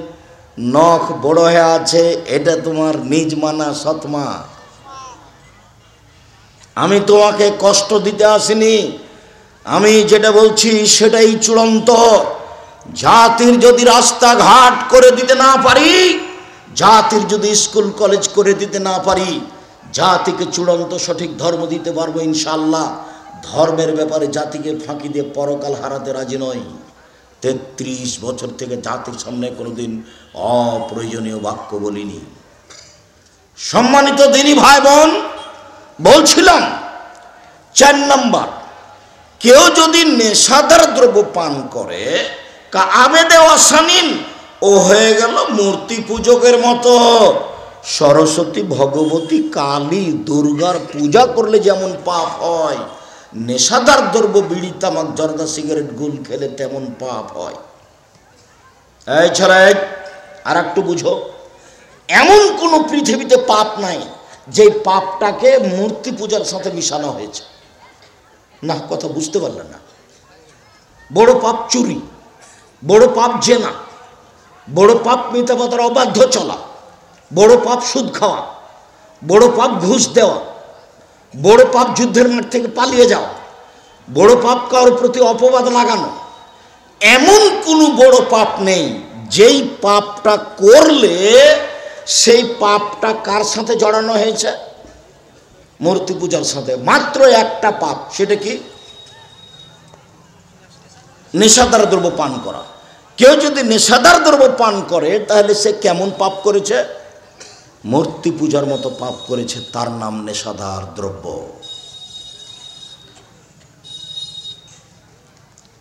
নখ বড় হয়ে আছে, এটা তোমার নিজ মানা সৎমা। আমি তোমাকে কষ্ট দিতে আসিনি, আমি যেটা বলছি সেটাই চূড়ান্ত। জাতির যদি রাস্তাঘাট করে দিতে না পারি, জাতির যদি স্কুল কলেজ করে দিতে না পারি, জাতিকে চূড়ান্ত সঠিক ধর্ম দিতে পারবো ইনশাআল্লাহ। ধর্মের ব্যাপারে জাতিকে ফাঁকি দিয়ে পরকাল হারাতে রাজি নয়। 33 বছর থেকে জাতির সামনে কোনোদিন অপ্রয়োজনীয় বাক্য বলিনি। সম্মানিত দিনী ভাই বোন, বলছিলাম 4 নম্বর, কেউ যদি নেশাদার দ্রব্য পান করে, আবেদে অসানিন, ও হয়ে গেল মূর্তি পূজকের মতো। সরস্বতী, ভগবতী, কালী, দুর্গার পূজা করলে যেমন পাপ হয়, নেশাদার দ্রব্য বিড়ি, তামাক, জর্দা, সিগারেট, গুল খেলে তেমন পাপ হয়। এছাড়া আর একটু বুঝো, এমন কোনো পৃথিবীতে পাপ নাই যে পাপটাকে মূর্তি পূজার সাথে মিশানো হয়েছে। না, কথা বুঝতে পারলেন না। বড় পাপ চুরি, বড় পাপ জেনা, বড় পাপ মিথ্যাবাদের অবাধ্য চলা, বড় পাপ সুদ খাওয়া, বড় পাপ ঘুষ দেওয়া, বড় পাপ যুদ্ধের মাঠ থেকে পালিয়ে যাওয়া, বড় পাপ কারোর প্রতি অপবাদ লাগানো। এমন কোনো বড় পাপ নেই যেই পাপটা করলে সেই পাপটা কার সাথে জড়ানো হয়েছে? মূর্তি পূজার সাথে। মাত্র একটা পাপ, সেটা কি? নেশাদার দ্রব্য পান করা। কেউ যদি নেশাদার দ্রব্য পান করে তাহলে সে কেমন পাপ করেছে? মূর্তি পূজার মতো পাপ করেছে, তার নাম নেশাদার দ্রব্য।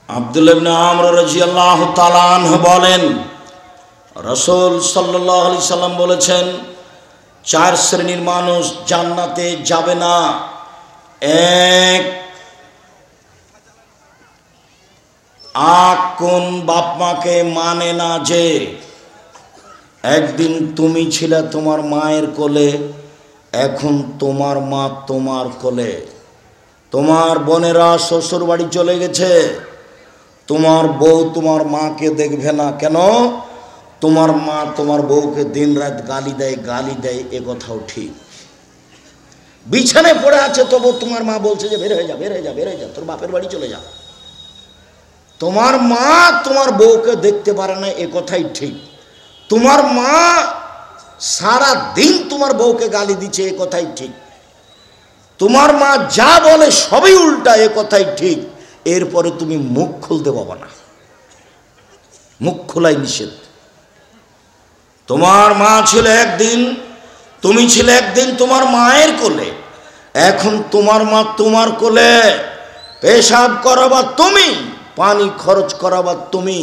আব্দুল্লাহ ইবনে আমর রাদিয়াল্লাহু তাআলা আনহু বলেন, রাসূল সাল্লাল্লাহু আলাইহি সাল্লাম বলেছেন, 4 শ্রেণীর মানুষ জান্নাতে যাবে না। 1, কোন বাপ মাকে মানে না যে একদিন তুমি ছিলে তোমার মায়ের কোলে, এখন তোমার মা তোমার কোলে। তোমার বোনেরা শ্বশুর বাড়ি চলে গেছে, তোমার বউ তোমার মাকে দেখবে না। কেন? তোমার মা তোমার বউকে দিন রাত গালি দেয়, এ কথাও ঠিক। বিছানায় পড়ে আছে তবু তোমার মা বলছে যে বের হয়ে যা, তোর বাপের বাড়ি চলে যা। তোমার মা তোমার বউকে দেখতে পারে না, এ কথাই ঠিক। তোমার মা সারা দিন তোমার বউকে গালি দিচ্ছে, এ কথাই ঠিক। তোমার মা যা বলে সবই উল্টা, এ কথাই ঠিক। এরপরে তুমি মুখ খুলতে পাবো না, মুখ খোলাই নিষেধ। তোমার মা ছিল একদিন, তুমি ছিলে একদিন তোমার মায়ের কোলে, এখন তোমার মা তোমার কোলে। পেশাব করাবা তুমি, পানি খরচ করাবা তুমি,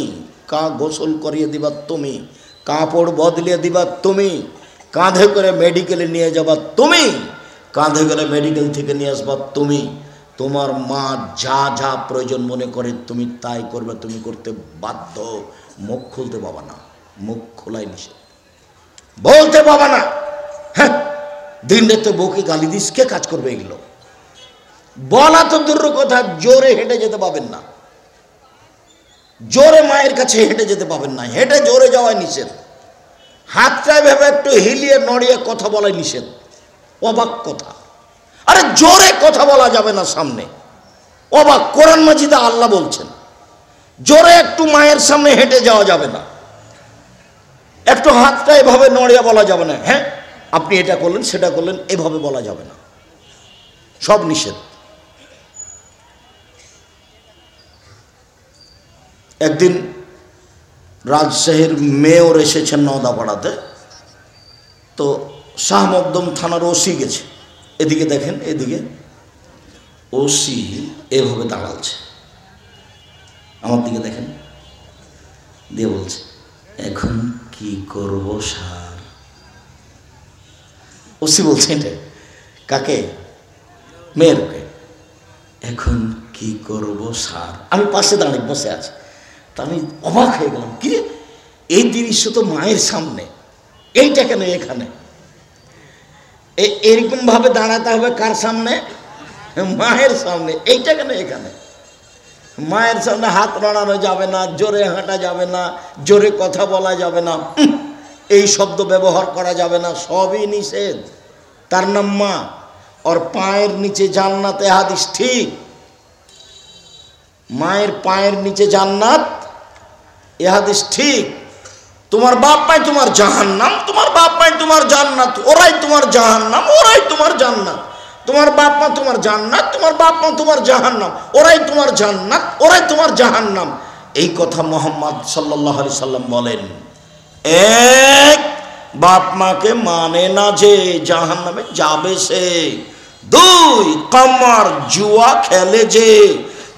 গোসল করিয়ে দিবা তুমি, কাপড় বদলিয়ে দিবা তুমি, কাঁধে করে মেডিকেলে নিয়ে যাবা তুমি, কাঁধে করে মেডিকেল থেকে নিয়ে আসবা তুমি। তোমার মা যা যা প্রয়োজন মনে করে তুমি তাই করবে, তুমি করতে বাধ্য। মুখ খুলতে পাবা না, মুখ খোলাই নিষেধ, বলতে পাবা না। হ্যাঁ, দিন রাতে বউকে গালি দিস, কে কাজ করবে এগুলো? বলা তো দূরের কথা, জোরে হেঁটে যেতে পাবেন না, জোরে মায়ের কাছে হেঁটে যেতে পাবেন না, হেঁটে জোরে যাওয়াই নিষেধ, হাতটায় ভেবে একটু হিলিয়ে নড়িয়ে কথা বলাই নিষেধ, অবাক কথা। আরে জোরে কথা বলা যাবে না সামনে, অবাক। কোরআন মাজিদে আল্লাহ বলছেন জোরে একটু মায়ের সামনে হেঁটে যাওয়া যাবে না, একটু হাতটা এভাবে নড়িয়ে বলা যাবে না, হ্যাঁ আপনি এটা করলেন সেটা করলেন, এভাবে বলা যাবে না, সব নিষেধ। একদিন রাজশাহীর মেয়র এসেছেন নওদাপাড়াতে, তো শাহ মকদম থানার ওসি গেছে, এদিকে দেখেন, এদিকে ওসি এভাবে দাঁড়াচ্ছে, আমার দিকে দেখেন, দিয়ে বলছে এখন কি করব স্যার। ওসি বলছে এটা কাকে? মেয়রকে। এখন কি করব স্যার। আমি পাশে দাঁড়িয়ে বসে আছি, তা আমি অবাক হয়ে গেলাম, কি রে এই দৃশ্য তো মায়ের সামনে, এইটা কেন এখানে? এরকম ভাবে দাঁড়াতে হবে কার সামনে? মায়ের সামনে। এইটা কেন এখানে? মায়ের সামনে হাত নাড়ানো যাবে না, জোরে হাঁটা যাবে না, জোরে কথা বলা যাবে না, এই শব্দ ব্যবহার করা যাবে না, সবই নিষেধ। তার নাম মা। ওর পায়ের নিচে জান্নাত, এ হাদিস ঠিক। মায়ের পায়ের নিচে জান্নাত, এ হাদিস ঠিক। তোমার বাপ মাই তোমার জাহান্নাম, তোমার বাপ মাই তোমার জান্নাত, ওরাই তোমার জাহান্নাম, ওরাই তোমার জান্নাত। তোমার বাপ মা তোমার জান্নাত, তোমার বাপ মা তোমার জাহান্নাম, ওরাই তোমার জান্নাত, ওরাই তোমার জাহান্নাম। এই কথা মুহাম্মদ সাল্লাল্লাহু আলাইহি সাল্লাম বলেন। এক, বাপ মাকে মানে না যে জাহান্নামে যাবে সে। দুই, কামার জুয়া খেলে যে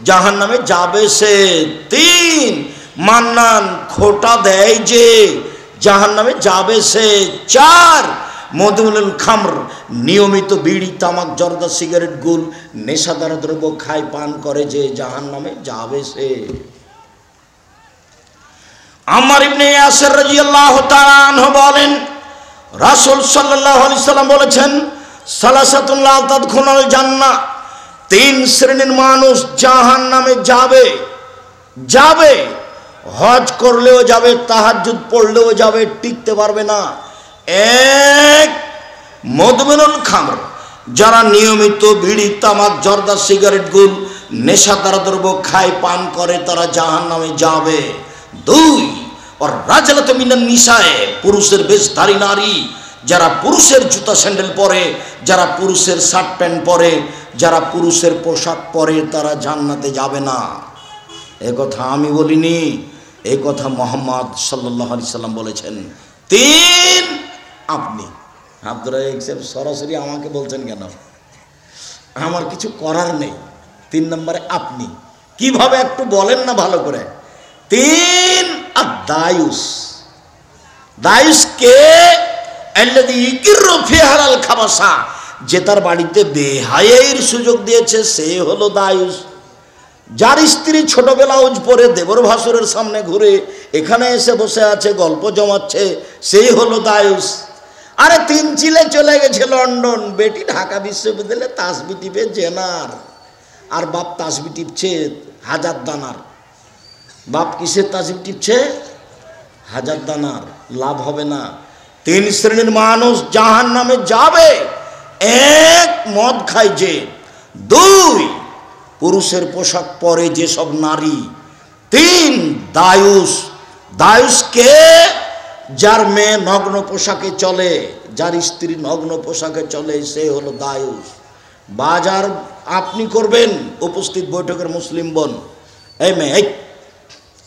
জাহান্নামে যাবে সে। তিন, মান্নান খোটা দেয় যে জাহান্নামে যাবে সে। চার, মধুমুল খামর নিয়মিত বিড়ি তামাক জর্দা সিগারেট গুল নেশাদার দ্রব্য খায় পান করে যে জাহান্নামে যাবে সে। আম্মার ইবনে ইয়াসির রাদিয়াল্লাহু তাআলা আনহু বলেন, রাসূল সাল্লাল্লাহু আলাইহি সাল্লাম বলেছেন, সালাসাতুন লা তাদখুলুল জান্নাহ, তিন শ্রেণীর মানুষ জাহান্নামে যাবে। যাবে, হজ করলেও যাবে, তাহাজ্জুদ পড়লেও যাবে, টিকতে পারবে না। এক, মদমিনুল খামর, যারা নিয়মিত বিড়ি তামাক জর্দা সিগারেট গুল নেশাদার দ্রব্য খায় পান করে তারা জাহান্নামে যাবে। দুই, আর রাজলাত মিনান নিসায়ে, পুরুষের বেশধারী নারী, যারা পুরুষের জুতা স্যান্ডেল পরে, যারা পুরুষের শার্ট প্যান্ট পরে, যারা পুরুষের পোশাক পরে তারা জান্নাতে যাবে না। এ কথা আমি বলিনি, এই কথা মুহাম্মদ সাল্লাল্লাহু আলাইহি সাল্লাম বলেছেন। তিন, আপনি আপনারা সরাসরি আমাকে বলছেন কেন? আমার কিছু করার নেই। তিন নম্বরে আপনি কিভাবে একটু বলেন না ভালো করে। তিন, আদায়ুস, দায়ুস কে? আল্লাযী ইকিরু ফি হালাল খাবাসা, যে তার বাড়িতে বেহায়ার সুযোগ দিয়েছে সে হলো দায়ুস। যার স্ত্রী ছোট ব্লাউজ পরে দেবর ভাসুরের সামনে ঘুরে এখানে এসে বসে আছে গল্প জমাচ্ছে, সেই হলো দায়ুস। আরে তিন চিলে চলে গেছে লন্ডন, বেটি ঢাকা বিশ্ববিদ্যালয়ে তাসবি টিপে জেনার, আর বাপ তাসবি টিপছে হাজার দানার। বাপ কিসের তাসবি টিপছে? হাজার দানার। লাভ হবে না। তিন শ্রেণীর মানুষ জাহান্নামে যাবে। এক, মদ খায় যে। দুই, পুরুষের পোশাক পরে যেসব নারী। তিন, দায়ুস। দায়ুস কে? যার মেয়ে নগ্ন পোশাকে চলে, যার স্ত্রী নগ্ন পোশাকে চলে, সে হলো দায়ুস। বাজার আপনি করবেন, উপস্থিত বৈঠকের মুসলিম বোন। এই মেয়ে, এই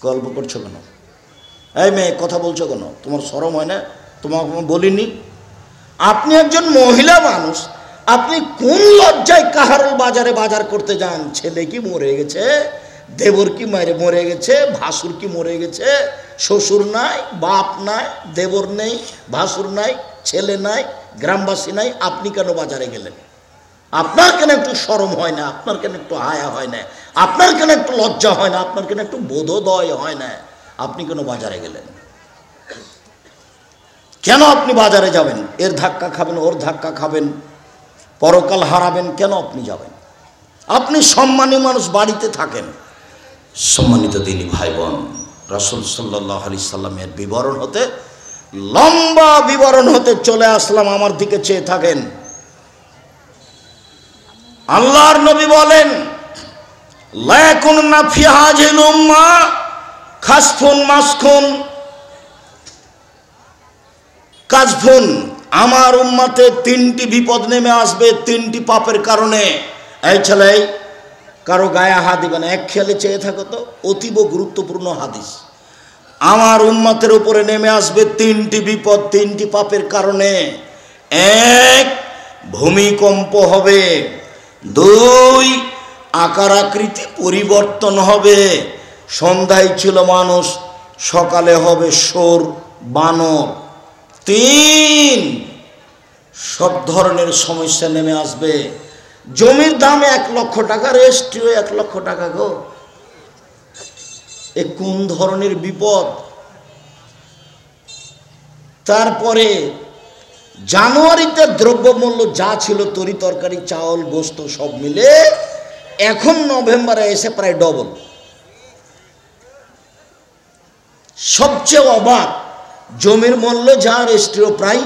গল্প করছো কেন? এই মেয়ে কথা বলছো কেন? তোমার শরম হয় না? তোমাকে বলিনি? আপনি একজন মহিলা মানুষ, আপনি কোন লজ্জায় কাহারুল বাজারে বাজার করতে যান? ছেলে কি মরে গেছে? দেবর কি মরে গেছে? ভাসুর কি মরে গেছে? শ্বশুর নাই, বাপ নাই, দেবর নেই, ভাসুর নাই, ছেলে নাই, গ্রামবাসী নাই, আপনি কেন বাজারে গেলেন? আপনার কেন একটু শরম হয় না? আপনার কেন একটু হায়া হয় না? আপনার কেন একটু লজ্জা হয় না? আপনার কেন একটু বোধোদয় হয় না? আপনি কেন বাজারে গেলেন? কেন আপনি বাজারে যাবেন? এর ধাক্কা খাবেন, ওর ধাক্কা খাবেন, পরকাল হারাবেন, কেন আপনি যাবেন? আপনি সম্মানী মানুষ, বাড়িতে থাকেন। সম্মানিত দিনী ভাই বোন, রাসূল সাল্লাল্লাহু আলাইহি সাল্লামের বিবরণ হতে, লম্বা বিবরণ হতে চলে আসলাম। আমার দিকে চেয়ে থাকেন। আল্লাহর নবী বলেন, লা ইয়াকুননা ফি হাযিহিল উম্মাহ খাসফুন মাসখুন কাজফুন। আমার উম্মতে তিনটি বিপদ নেমে আসবে, তিনটি পাপের কারণে। এই ছেলে, কারো গায়ে হাত দিবে না, এক খেয়ালে চেয়ে থাকো তো, অতীব গুরুত্বপূর্ণ হাদিস। আমার উম্মতের উপরে নেমে আসবে তিনটি বিপদ, তিনটি পাপের কারণে। এক, ভূমিকম্প হবে। দুই, আকার আকৃতি পরিবর্তন হবে। সন্ধ্যায় ছিল মানুষ, সকালে হবে শোর বানর। তিন, সব ধরনের সমস্যা নেমে আসবে। জমির দাম 1 লক্ষ টাকা, রেজিস্ট্রিও 1 লক্ষ টাকা গো। এ কোন ধরনের বিপদ? তারপরে জানুয়ারিতে দ্রব্যমূল্য যা ছিল, তরি তরকারি চাউল গোস্ত সব মিলে, এখন নভেম্বরে এসে প্রায় ডবল। সবচেয়ে অবাক, জমির মূল্য যা, রেজিস্ট্রিও প্রায়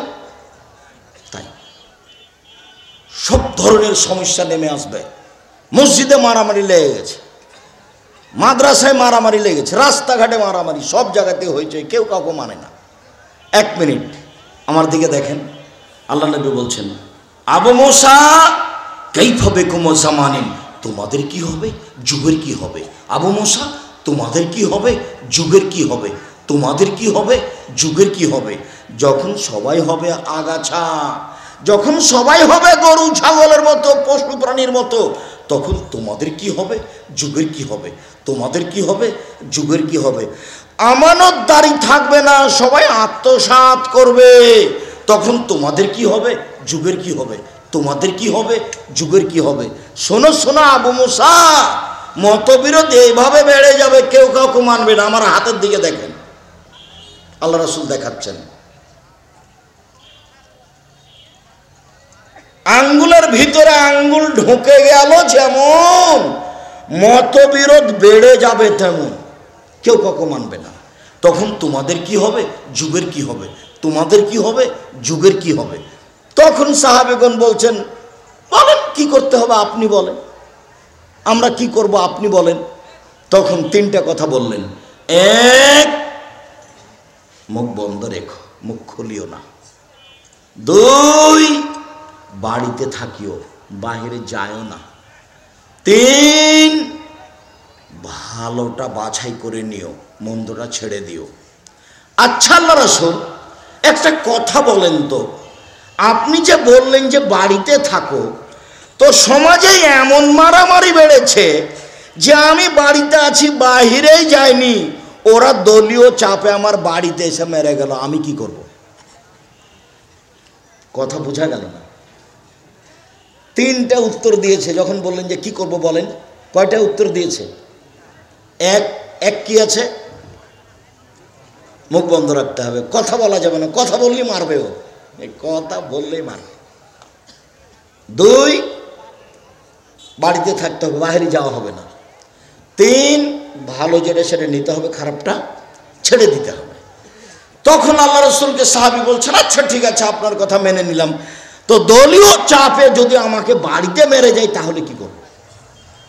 তাই। সব ধরনের সমস্যা নেমে আসবে। মসজিদে মারামারি লেগে গেছে, মাদ্রাসায় মারামারি লেগেছে, রাস্তাঘাটে মারামারি, সব জায়গাতে হয়েছে, কেউ কাউকে মানে না। 1 মিনিট আমার দিকে দেখেন। আল্লাহ নবী বলছেন, আবু মুসা কাইফা বিকুম জামানিন, তোমাদের কি হবে, যুগের কি হবে। আবু মুসা, তোমাদের কি হবে, যুগের কি হবে। তোমাদের কি হবে, যুগের কি হবে। যখন সবাই হবে আগাছা, যখন সবাই হবে গরু ছাগলের মতো, পশু প্রাণীর মতো, তখন তোমাদের কি হবে, যুগের কি হবে। তোমাদের কি হবে, যুগের কি হবে। আমানতদারি থাকবে না, সবাই আত্মসাৎ করবে, তখন তোমাদের কি হবে, যুগের কি হবে। তোমাদের কি হবে, যুগের কি হবে। শোনো শোনো আবু মুসা, মতবিরোধ এইভাবে বেড়ে যাবে, কেউ কাউকে মানবে না। আমার হাতের দিকে দেখেন, আল্লাহ রাসূল দেখাচ্ছেন, আঙ্গুলের ভিতরে আঙ্গুল ঢুকে গেল, যেমন মতবিরোধ বেড়ে যাবে তেমন, কেউ কাউকে মানবে না। তখন তোমাদের কি হবে, যুগের কি হবে। তোমাদের কি হবে, যুগের কি হবে। তখন সাহাবেগণ বলছেন, বলেন কি করতে হবে, আপনি বলেন, আমরা কি করব, আপনি বলেন। তখন 3টা কথা বললেন। এক, মুখ বন্ধ রেখো, মুখ খুলিও না। 2, বাড়িতে থাকিও, বাহিরে যায়ও না। 3, ভালোটা বাছাই করে নিও, মন্দটা ছেড়ে দিও। আচ্ছা আল্লাহ রাসূল, একটা কথা বলেন তো, আপনি যে বললেন যে বাড়িতে থাকো, তো সমাজে এমন মারামারি বেড়েছে যে আমি বাড়িতে আছি, বাহিরেই যাইনি, ওরা দলীয় চাপে আমার বাড়িতে এসে মেরে গেল, আমি কি করব? কথা বোঝা গেল না? 3টা উত্তর দিয়েছে। যখন বললেন যে কি করব বলেন, কয়টা উত্তর দিয়েছে? এক কি আছে, মুখ বন্ধ রাখতে হবে, কথা বলা যাবে না, কথা বললেই মারবে ও, এই কথা বললেই মারবে। 2, বাড়িতে থাকতে হবে, বাইরে যাওয়া হবে না। 3, ভালো যেটা সেটা নিতে হবে, খারাপটা ছেড়ে দিতে হবে। তখন আল্লাহ রাসূলকে সাহাবী বলছেন, আচ্ছা ঠিক আছে, আপনার কথা মেনে নিলাম, তো দলীয় চাপে যদি আমাকে বাড়িতে মেরে যায় তাহলে কি করব,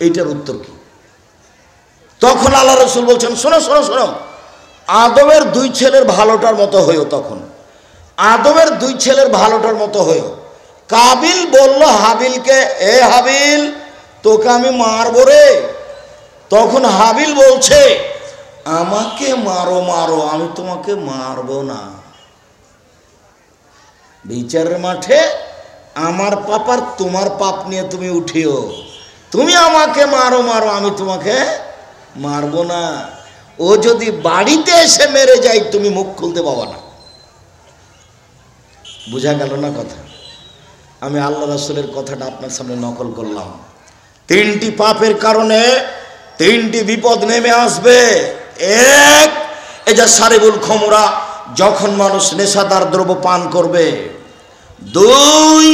এইটার উত্তর কি? তখন আল্লাহ রাসূল বলছেন, শোনো শোনো শোনো, আদমের 2 ছেলের ভালোটার মতো হইও। তখন আদমের 2 ছেলের ভালোটার মতো হইও। কাবিল বলল হাবিলকে, এ হাবিল, তোকে আমি মারবো রে। তখন হাবিল বলছে, আমাকে মারো মারো, আমি তোমাকে মারবো না। বিচারের মাঠে আমার পাপ আর তোমার পাপ নিয়ে তুমি উঠিও, তুমি আমাকে মারো মারো, আমি তোমাকে মারবো না। ও যদি বাড়িতে এসে মেরে যায়, তুমি মুখ খুলতে পাবা না। বুঝা গেল না কথা? আমি আল্লাহ রাসূলের কথাটা আপনার সামনে নকল করলাম। 3টি পাপের কারণে 3টি বিপদ নেমে আসবে। 1, এই যে সারিবুল খমরা, যখন মানুষ নেশাদার দ্রব্য পান করবে। 2,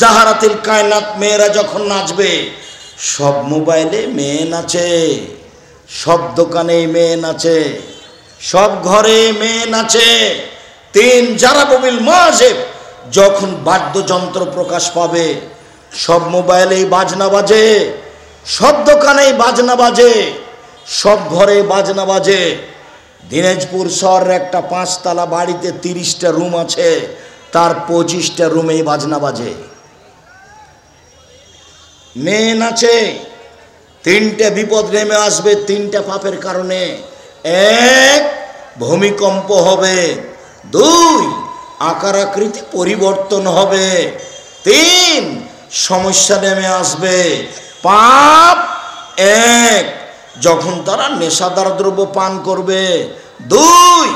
জাহারাতিল কায়নাত, মেয়েরা যখন নাচবে। সব মোবাইলে মেয়ে নাচে, সব দোকানে মেয়ে নাচে, সব ঘরে মেয়ে নাচে। তিন জারাবুল মাযিব, যখন বাদ্যযন্ত্র প্রকাশ পাবে সব মোবাইলেই বাজনা বাজে, সব দোকানেই বাজনা বাজে, সব ঘরে বাজনা বাজে। দিনাজপুর শহরের একটা 5 তলা বাড়িতে 30টা রুম আছে, তার 25টা রুমেই বাজনা বাজে, মেয়ে নাচে। 3টে বিপদ নেমে আসবে 3টা পাপের কারণে। 1, ভূমিকম্প হবে। 2, আকার আকৃতি পরিবর্তন হবে। 3, সমস্যা নেমে আসবে। পাপ 1, যখন তারা নেশাদার দ্রব্য পান করবে। 2,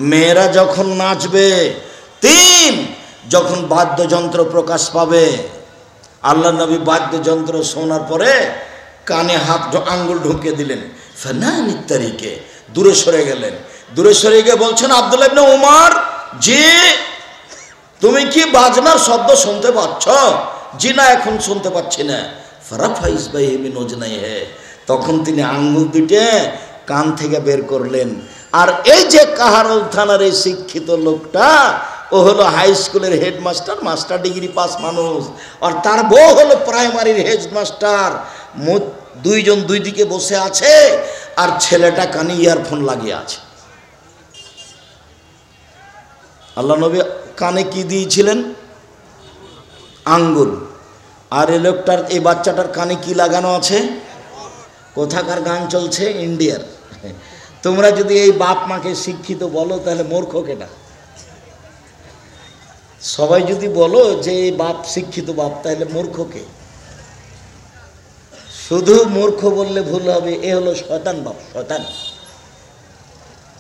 মেয়েরা যখন নাচবে। 3, যখন বাদ্যযন্ত্র প্রকাশ পাবে। আল্লাহ নবী বাদ্যযন্ত্র শোনার পরে কানে আঙ্গুল ঢুকিয়ে দিলেন, ফানানিত তারিকে, দূরে সরে গেলেন। দূরে সরে গিয়ে বলছেন, আব্দুল্লাহ ইবনে উমর, জি তুমি কি বাজনার শব্দ শুনতে পাচ্ছ? জি না, এখন শুনতে পাচ্ছি না। ফারাফাইস বাইহি মিন উজনাইহি, তখন তিনি আঙ্গুল দুটো কান থেকে বের করলেন। আর এই যে কাহারোল থানার এই শিক্ষিত লোকটা, ও হলো হাই স্কুলের হেডমাস্টার, মাস্টার ডিগ্রি পাস মানুষ, আর তার বউ হলো প্রাইমারির হেডমাস্টার। দুইজন দুই দিকে বসে আছে, আর ছেলেটা কানে ইয়ারফোন লাগিয়ে আছে। আল্লাহ নবী কানে কি দিয়েছিলেন? আঙ্গুল। আর এই লোকটার, এই বাচ্চাটার কানে কি লাগানো আছে? কোথাকার গান চলছে? ইন্ডিয়ার। তোমরা যদি এই বাপ মাকে শিক্ষিত বলো, তাহলে মূর্খ কেনা? সবাই যদি বলো যে এই বাপ শিক্ষিত বাপ, তাহলে মূর্খকে। শুধু মূর্খ বললে ভুল হবে, এ হলো শয়তান বাপ, শয়তান।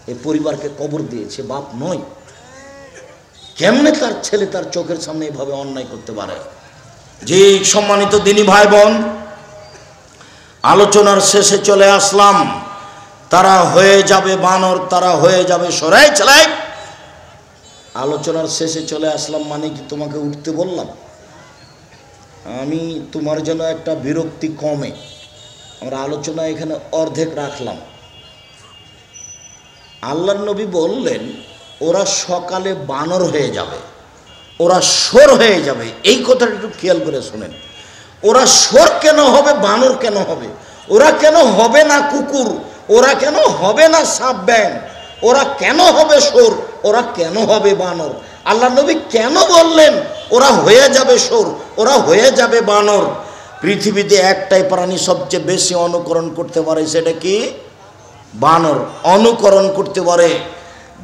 এই পরিবারকে কবর দিয়েছে, বাপ নয়। কেমনে তার ছেলে তার চোখের সামনে এভাবে অন্যায় করতে পারে? যে সম্মানিত দিনী ভাই বোন, আলোচনার শেষে চলে আসলাম। তারা হয়ে যাবে বানর, তারা হয়ে যাবে সরাই চালাই। আলোচনার শেষে চলে আসলাম মানে কি তোমাকে উঠতে বললাম? আমি তোমার জন্য একটা বিরক্তি কমে আমরা আলোচনা এখানে অর্ধেক রাখলাম। আল্লাহর নবী বললেন, ওরা সকালে বানর হয়ে যাবে, ওরা শোর হয়ে যাবে। এই কথাটা একটু খেয়াল করে শোনেন। ওরা শোর কেন হবে, বানর কেন হবে? ওরা কেন হবে না কুকুর? ওরা কেন হবে না সাপ ব্যাং? ওরা কেন হবে শোর? ওরা কেন হবে বানর? আল্লাহ নবী কেন বললেন ওরা হয়ে যাবে শোর, ওরা হয়ে যাবে বানর? পৃথিবীতে একটাই প্রাণী সবচেয়ে বেশি অনুকরণ করতে পারে, সেটা কি? বানর। অনুকরণ করতে পারে।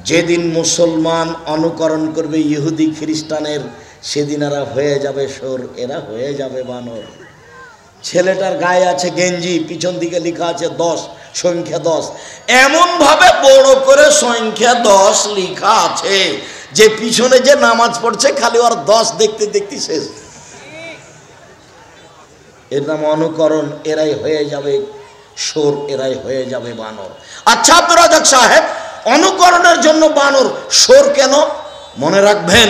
যেদিন মুসলমান অনুকরণ করবে ইহুদি খ্রিস্টানের, সেদিন এরা হয়ে যাবে শোর, এরা হয়ে যাবে বানর। ছেলেটার গায়ে আছে গেঞ্জি, পিছন দিকে লেখা আছে 10, সংখ্যা 10। এমনভাবে বড় করে সংখ্যা 10 লেখা আছে যে পিছনে যে নামাজ পড়ছে খালি ওর 10 দেখতে দেখতে শেষ। এর নাম অনুকরণ। এরাই হয়ে যাবে শোর, এরাই হয়ে যাবে বানর। আচ্ছা আব্দুর রাজ্জাক সাহেব, অনুকরণের জন্য বানর, শোর কেন? মনে রাখবেন,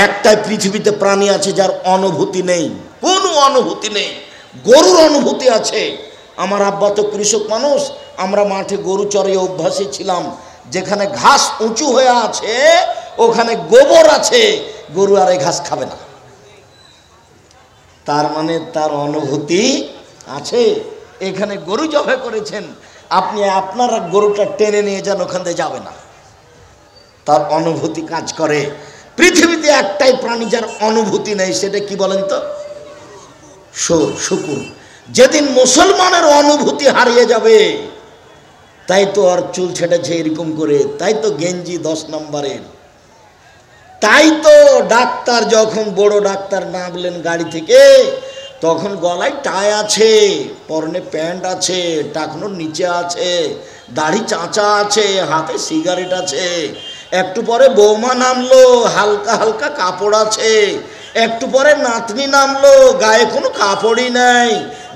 একটাই পৃথিবীতে প্রাণী আছে যার অনুভূতি নেই, কোনো অনুভূতি নেই। গরুর অনুভূতি আছে। আমার আব্বা তো কৃষক মানুষ, আমরা মাঠে গরু চড়িয়ে অভ্যাসী ছিলাম। যেখানে ঘাস উঁচু হয়ে আছে ওখানে গোবর আছে, গরু আর এই ঘাস খাবে না। তার মানে তার অনুভূতি আছে। এখানে গরু জবাই করেছেন, আপনি আপনার গরুটা টেনে নিয়ে যান, ওখান থেকে যাবে না। তার অনুভূতি কাজ করে। পৃথিবীতে একটাই প্রাণী যার অনুভূতি নেই, সেটা কি বলেন তো? শুকুর। যেদিন মুসলমানের অনুভূতি হারিয়ে যাবে, তাই তো আর চুল ছেটেছে এরকম করে, তাই তো গেঞ্জি 10 নম্বরের, তাই তো ডাক্তার যখন বড় ডাক্তার নামলেন গাড়ি থেকে, তখন গলায় টাই আছে, পরনে প্যান্ট আছে, টাকনোর নিচে আছে, দাড়ি চাঁচা আছে, হাতে সিগারেট আছে। একটু পরে বৌমা নামলো, হালকা হালকা কাপড় আছে। একটু পরে নাতনি নামলো, গায়ে কোনো কাপড়ই নাই,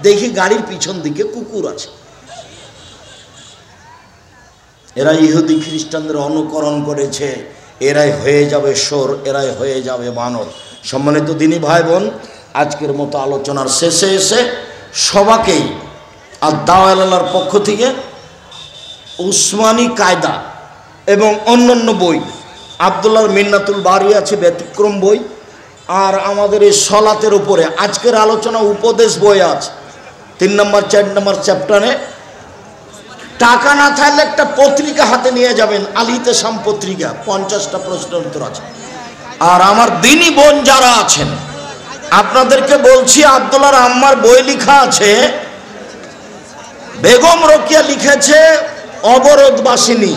দেখি গাড়ির পিছন দিকে কুকুর আছে। এরা ইহুদি খ্রিস্টানদের অনুকরণ করেছে, এরাই হয়ে যাবে শোর, এরাই হয়ে যাবে বানর। সম্মানিত দিনী ভাই বোন, আজকের মতো আলোচনার শেষে এসে সবাকেই আর দাওয়ালার পক্ষ থেকে উসমানী কায়দা এবং অন্যান্য বই, আব্দুল্লাহর মিন্নাতুল বারি আছে ব্যতিক্রম বই, আর আমাদের এই সলাতের উপরে আজকের আলোচনা উপদেশ বই আছে 3 নম্বর 4 নম্বর চ্যাপ্টারে। টাকা না থাকলে একটা পত্রিকা হাতে নিয়ে যাবেন, আল ইতিসাম পত্রিকা, 50টা প্রশ্নের উত্তর আছে। আর আমার দিনী বোন যারা আছেন আপনাদেরকে বলছি, আব্দুল্লাহর আম্মার বই লেখা আছে, বেগম রোকেয়া লিখেছে অবরোধবাসিনী,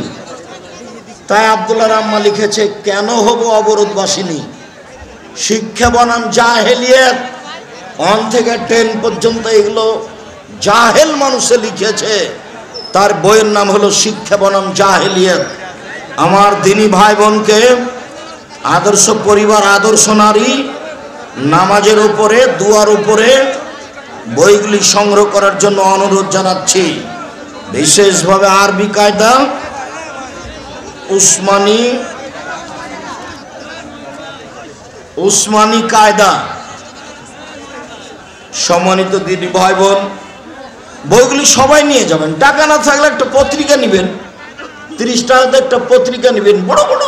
তাই আব্দুল্লাহর আম্মা লিখেছে কেন হব অবরোধবাসিনী, শিক্ষা বনাম জাহেলিয়াত 1 থেকে 10 পর্যন্ত এগুলো জাহেল মানুষে লিখেছে, তার বইয়ের নাম হলো শিক্ষা বনাম জাহেলিয়াত। আমার দিনী ভাই বোনকে আদর্শ পরিবার, আদর্শ নারী, নামাজের উপরে, দুয়ার উপরে বইগুলি সংগ্রহ করার জন্য অনুরোধ জানাচ্ছি। বিশেষভাবে আরবি কায়দা, উসমানী কায়দা। সম্মানিত দিদি ভাই বোন, বইগুলি সবাই নিয়ে যাবেন। টাকা না থাকলে একটা পত্রিকা নেবেন, 30 টাকাতে একটা পত্রিকা নেবেন, বড় বড়